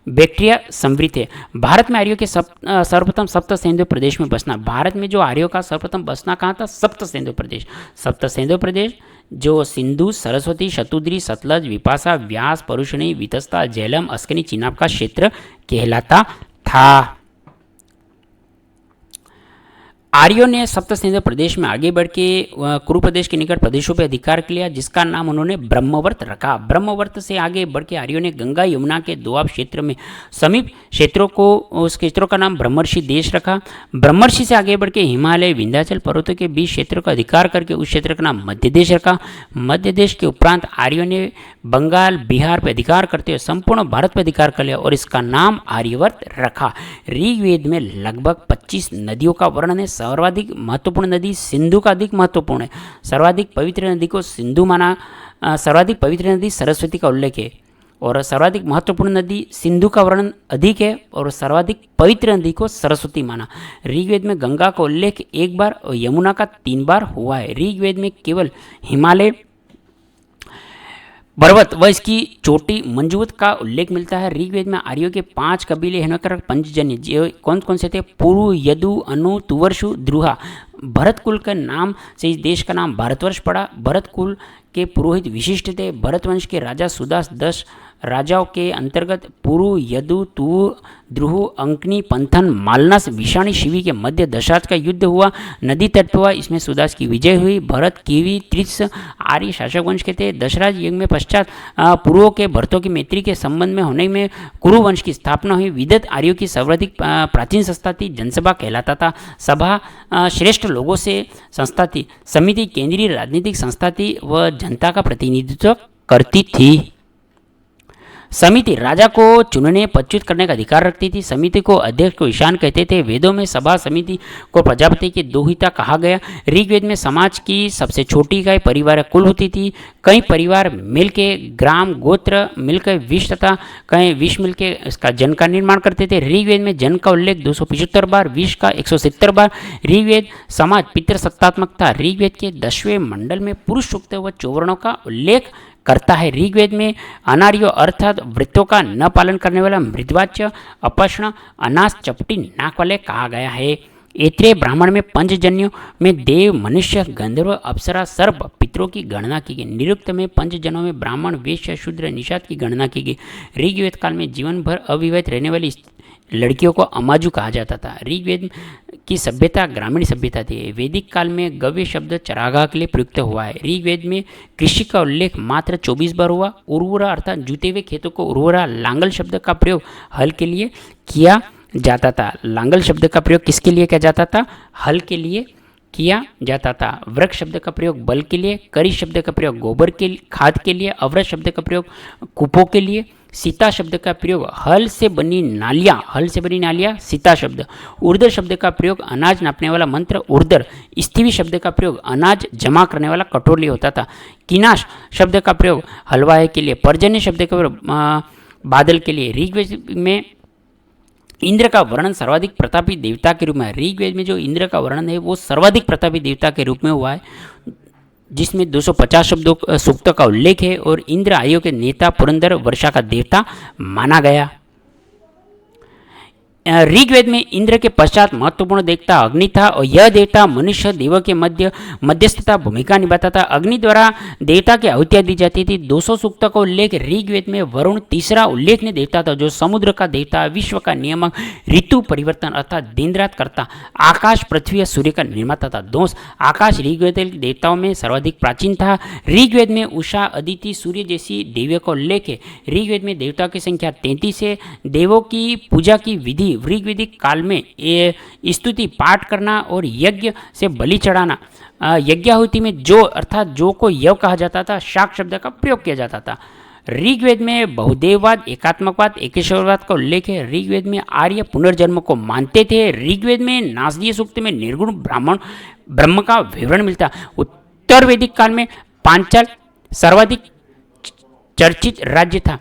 Speaker 1: बैक्टीरिया समृद्ध है। भारत में आर्यों के सर्वप्रथम सप्त सिंधु प्रदेश में बसना। भारत में जो आर्यों का सर्वप्रथम बसना कहाँ था? सप्त सिंधु प्रदेश। सप्त सिंधु प्रदेश जो सिंधु, सरस्वती, शतुद्री, सतलज, विपाशा, व्यास, परुषणी, वितस्ता, झेलम, अस्कनी, चिनाब का क्षेत्र कहलाता था। आर्यों ने सप्त सिंधु प्रदेश में आगे बढ़ के कुरु प्रदेश के निकट प्रदेशों पर अधिकार किया, जिसका नाम उन्होंने ब्रह्मवर्त रखा। ब्रह्मवर्त से आगे बढ़ के आर्यों ने गंगा यमुना के दोआब क्षेत्र में समीप क्षेत्रों को उस क्षेत्रों का नाम ब्रह्मर्षि देश रखा। ब्रह्मर्षि से आगे बढ़ के हिमालय, विंध्याचल पर्वतों के बीच क्षेत्र का अधिकार करके उस क्षेत्र का नाम मध्य देश रखा। मध्य देश के उपरांत आर्यों ने बंगाल, बिहार पर अधिकार करते हुए संपूर्ण भारत पर अधिकार कर लिया और इसका नाम आर्यवर्त रखा। ऋग्वेद में लगभग 25 नदियों का वर्णन है। सर्वाधिक महत्वपूर्ण नदी सिंधु का अधिक महत्वपूर्ण है। सर्वाधिक पवित्र नदी को सिंधु माना। सर्वाधिक पवित्र नदी सरस्वती का उल्लेख है और सर्वाधिक महत्वपूर्ण नदी सिंधु का वर्णन अधिक है और सर्वाधिक पवित्र नदी को सरस्वती माना। ऋग्वेद में गंगा का उल्लेख 1 बार और यमुना का 3 बार हुआ है। ऋग्वेद में केवल हिमालय पर्वत व इसकी चोटी मंजूत का उल्लेख मिलता है। ऋग्वेद में आर्यों के 5 कबीले हेनकर पंचजन्य जो कौन कौन से थे? पुरु, यदु, अनु, तुवर्षु, द्रुहा। भरत कुल के नाम से इस देश का नाम भारतवर्ष पड़ा। भरत कुल के पुरोहित विशिष्ट थे। भरत वंश के राजा सुदास 10 राजाओं के अंतर्गत पुरु, यदु, तु, द्रुहु, अंकनी, पंथन, मालनास, विषाणी, शिवी के मध्य दशरथ का युद्ध हुआ। नदी तट हुआ, इसमें सुदास की विजय हुई। भरत, कीवी, त्रिस आर्य शासक वंश के थे। दशरथ युग में पश्चात पूर्वों के भरतों की मैत्री के संबंध में होने में कुरु वंश की स्थापना हुई। विदत आर्यों की सर्वाधिक प्राचीन संस्था थी। जनसभा कहलाता था। सभा श्रेष्ठ लोगों से संस्था थी। समिति केंद्रीय राजनीतिक संस्था थी व जनता का प्रतिनिधित्व करती थी। समिति राजा को चुनने पदच्युत करने का अधिकार रखती थी। समिति को अध्यक्ष को ईशान कहते थे। वेदों में सभा समिति को प्रजापति की दोहिता कहा गया। ऋग्वेद में समाज की सबसे छोटी इकाई परिवार कुल होती थी। कई परिवार मिलकर ग्राम, गोत्र मिलकर विष तथा कई विष मिलकर इसका जन का निर्माण करते थे। ऋग्वेद में जन का उल्लेख 275 बार, विष का 170 बार। ऋग्वेद समाज पितृसत्तात्मक था। ऋग्वेद के 10वें मंडल में पुरुष सूक्त व चौवर्णों का उल्लेख करता है। ऋग्वेद में अनार्यो अर्थात वृत्तों का न पालन करने वाला मृदवाच्य, अपष्ण, अनास, चपटी नाक वाले कहा गया है। ऐत्रेय ब्राह्मण में पंचजन्यों में देव, मनुष्य, गंधर्व, अप्सरा, सर्प, पितरों की गणना की गई। निरुक्त में पंचजनों में ब्राह्मण, वैश्य, शूद्र, निषाद की गणना की गई। ऋग्वेद काल में जीवन भर अविवाहित रहने वाली लड़कियों को अमाजु कहा जाता था। ऋग्वेद की सभ्यता ग्रामीण सभ्यता थी। वैदिक काल में गव्य शब्द चरागाह के लिए प्रयुक्त हुआ है। ऋग्वेद में कृषि का उल्लेख मात्र 24 बार हुआ। उर्वरा अर्थात जुते हुए खेतों को उर्वरा। लांगल शब्द का प्रयोग हल के लिए किया जाता था। लांगल शब्द का प्रयोग किसके लिए किया जाता था? हल के लिए किया जाता था। वृक्ष शब्द का प्रयोग बल के लिए। करी शब्द का प्रयोग गोबर के खाद के लिए। अवृत शब्द का प्रयोग कूपों के लिए। सीता शब्द का प्रयोग हल से बनी नालियाँ सीता शब्द। उर्दर शब्द का प्रयोग अनाज नापने वाला मंत्र उर्दर। स्थिवी शब्द का प्रयोग अनाज जमा करने वाला कटोरी होता था। किनाश शब्द का प्रयोग हलवाई के लिए। पर्जन्य शब्द का प्रयोग बादल के लिए। ऋग्वेद में इंद्र का वर्णन सर्वाधिक प्रतापी देवता के रूप में। ऋग्वेद में जो इंद्र का वर्णन है वो सर्वाधिक प्रतापी देवता के रूप में हुआ है, जिसमें 250 शब्दों सूक्तों का उल्लेख है और इंद्र आयु के नेता, पुरंदर, वर्षा का देवता माना गया। ऋग्वेद में इंद्र के पश्चात महत्वपूर्ण देवता अग्नि था और यह देवता मनुष्य देवों के मध्यस्थता भूमिका निभाता था। अग्नि द्वारा देवता की आहुतियां दी जाती थी। 200 सूक्त का उल्लेख ऋग्वेद में वरुण तीसरा उल्लेखनीय देवता था, जो समुद्र का देवता, विश्व का नियामक, ऋतु परिवर्तन अर्थात दिन रात करता, आकाश पृथ्वी और सूर्य का निर्माता था। दोष आकाश ऋग्वेद के देवताओं में सर्वाधिक प्राचीन था। ऋग्वेद में उषा, अदिति, सूर्य जैसी देवियों का उल्लेख है। ऋग्वेद में देवताओं की संख्या 33 है। देवों की पूजा की विधि ऋग्वेदिक काल में स्तुति पाठ करना और यज्ञ से बलि चढ़ाना, यज्ञाहुति में जो अर्थात जो को यव कहा जाता था, शाक शब्द का प्रयोग किया जाता था। ऋग्वेद में बहुदेववाद, एकात्मकवाद, एकेश्वरवाद का उल्लेख है। ऋग्वेद में आर्य पुनर्जन्म को मानते थे। ऋग्वेद में नासदीय सूक्त में निर्गुण ब्रह्म का विवरण मिलता। उत्तर वैदिक काल में पांचाल सर्वाधिक चर्चित राज्य था।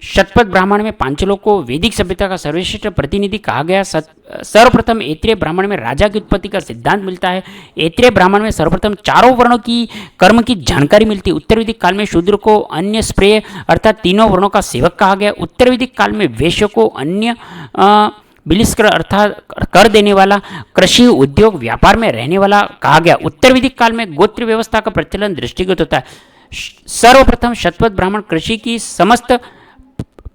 Speaker 1: शतपथ ब्राह्मण में पांचलों को वैदिक सभ्यता का सर्वश्रेष्ठ प्रतिनिधि कहा गया। सर्वप्रथम ऐत्रेय ब्राह्मण में राजा की उत्पत्ति का सिद्धांत मिलता है। ऐत्रेय ब्राह्मण में सर्वप्रथम चारों वर्णों की कर्म की जानकारी मिलती है। उत्तर वैदिक काल में शूद्र को अन्य स्प्रेय अर्थात तीनों वर्णों का सेवक कहा गया। उत्तर वैदिक काल में वैश्य को अन्य बिलिस्कर अर्थात कर देने वाला, कृषि उद्योग व्यापार में रहने वाला कहा गया। उत्तर वैदिक काल में गोत्र व्यवस्था का प्रचलन दृष्टिगत होता है। सर्वप्रथम शतपथ ब्राह्मण कृषि की समस्त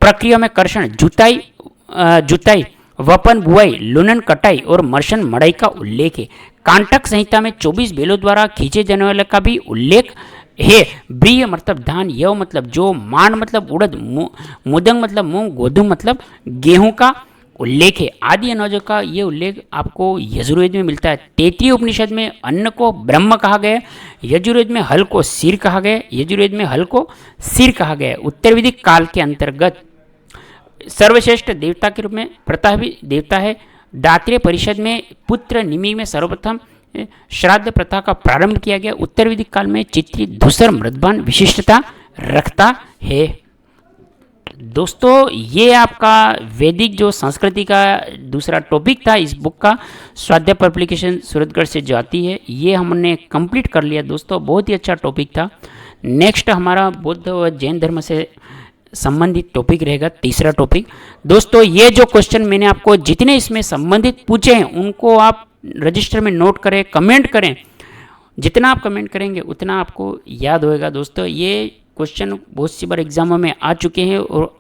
Speaker 1: प्रक्रिया में कर्षण, जुताई, वपन बुआई, लुनन कटाई और मर्शन मड़ाई का उल्लेख है। कांटक संहिता में 24 बैलों द्वारा खींचे जाने वाले का भी उल्लेख है। ब्रिय मतलब धान, यव मतलब जो, मान मतलब उड़द, मुदंग मतलब मूंग, गोधूम मतलब गेहूं का उल्लेख है। आदि अनाजों का ये उल्लेख आपको यजुर्वेद में मिलता है। तैत्तिरीय उपनिषद में अन्न को ब्रह्म कहा गया। यजुर्वेद में हल को सिर कहा गया। यजुर्वेद में हल को सिर कहा गया। उत्तर वैदिक काल के अंतर्गत सर्वश्रेष्ठ देवता के रूप में प्रतापी देवता है। दात्रेय परिषद में पुत्र निमि में सर्वप्रथम श्राद्ध प्रथा का प्रारंभ किया गया। उत्तर वैदिक काल में चित्री धूसर मृदबान विशिष्टता रखता है। दोस्तों ये आपका वैदिक जो संस्कृति का दूसरा टॉपिक था इस बुक का, स्वाध्याय पब्लिकेशन सूरतगढ़ से जो आती है, ये हमने कंप्लीट कर लिया दोस्तों। बहुत ही अच्छा टॉपिक था। नेक्स्ट हमारा बौद्ध व जैन धर्म से संबंधित टॉपिक रहेगा, तीसरा टॉपिक। दोस्तों ये जो क्वेश्चन मैंने आपको जितने इसमें संबंधित पूछे हैं उनको आप रजिस्टर में नोट करें, कमेंट करें। जितना आप कमेंट करेंगे उतना आपको याद होएगा। दोस्तों ये क्वेश्चन बहुत सी बार एग्जामों में आ चुके हैं और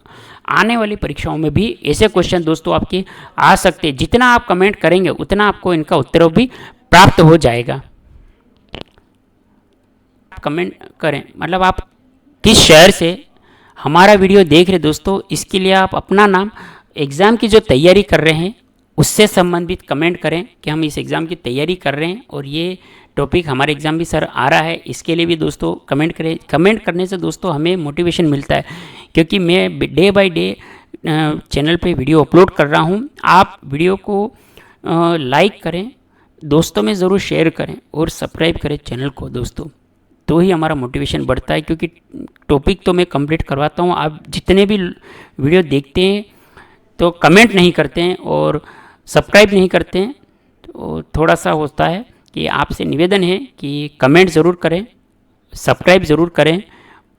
Speaker 1: आने वाली परीक्षाओं में भी ऐसे क्वेश्चन दोस्तों आपके आ सकते हैं। जितना आप कमेंट करेंगे उतना आपको इनका उत्तर भी प्राप्त हो जाएगा। कमेंट करें मतलब आप किस शहर से हमारा वीडियो देख रहे दोस्तों, इसके लिए आप अपना नाम, एग्ज़ाम की जो तैयारी कर रहे हैं उससे संबंधित कमेंट करें कि हम इस एग्ज़ाम की तैयारी कर रहे हैं और ये टॉपिक हमारे एग्ज़ाम भी सर आ रहा है। इसके लिए भी दोस्तों कमेंट करें। कमेंट करने से दोस्तों हमें मोटिवेशन मिलता है, क्योंकि मैं डे बाय डे चैनल पे वीडियो अपलोड कर रहा हूँ। आप वीडियो को लाइक करें, दोस्तों में ज़रूर शेयर करें और सब्सक्राइब करें चैनल को दोस्तों, तो ही हमारा मोटिवेशन बढ़ता है। क्योंकि टॉपिक तो मैं कंप्लीट करवाता हूँ, आप जितने भी वीडियो देखते हैं तो कमेंट नहीं करते हैं और सब्सक्राइब नहीं करते हैं, तो थोड़ा सा होता है कि आपसे निवेदन है कि कमेंट ज़रूर करें, सब्सक्राइब ज़रूर करें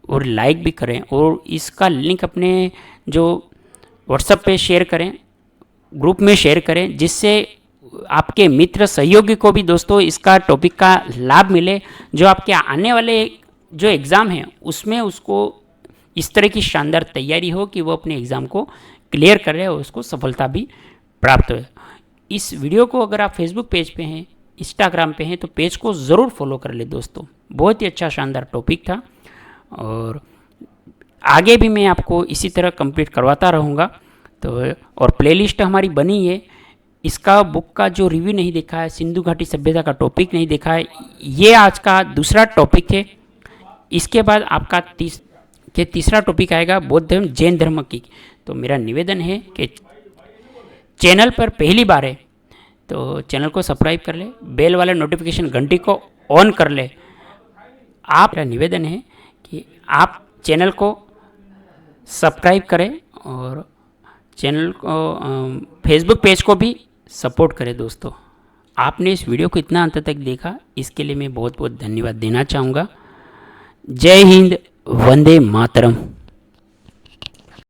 Speaker 1: और लाइक भी करें, और इसका लिंक अपने जो व्हाट्सएप पे शेयर करें, ग्रुप में शेयर करें, जिससे आपके मित्र सहयोगी को भी दोस्तों इसका टॉपिक का लाभ मिले, जो आपके आने वाले जो एग्ज़ाम हैं उसमें उसको इस तरह की शानदार तैयारी हो कि वो अपने एग्ज़ाम को क्लियर कर रहे और उसको सफलता भी प्राप्त हो। इस वीडियो को अगर आप फेसबुक पेज पे हैं, इंस्टाग्राम पे हैं, तो पेज को ज़रूर फॉलो कर ले दोस्तों। बहुत ही अच्छा शानदार टॉपिक था और आगे भी मैं आपको इसी तरह कंप्लीट करवाता रहूँगा। तो और प्लेलिस्ट हमारी बनी है, इसका बुक का जो रिव्यू नहीं देखा है, सिंधु घाटी सभ्यता का टॉपिक नहीं देखा है, ये आज का दूसरा टॉपिक है। इसके बाद आपका तीसरा टॉपिक आएगा बौद्ध धर्म जैन धर्म की। तो मेरा निवेदन है कि चैनल पर पहली बार है तो चैनल को सब्सक्राइब कर ले, बेल वाले नोटिफिकेशन घंटी को ऑन कर ले। आप मेरा निवेदन है कि आप चैनल को सब्सक्राइब करें और चैनल को फेसबुक पेज को भी सपोर्ट करें दोस्तों। आपने इस वीडियो को इतना अंत तक देखा, इसके लिए मैं बहुत बहुत धन्यवाद देना चाहूँगा। जय हिंद, वंदे मातरम।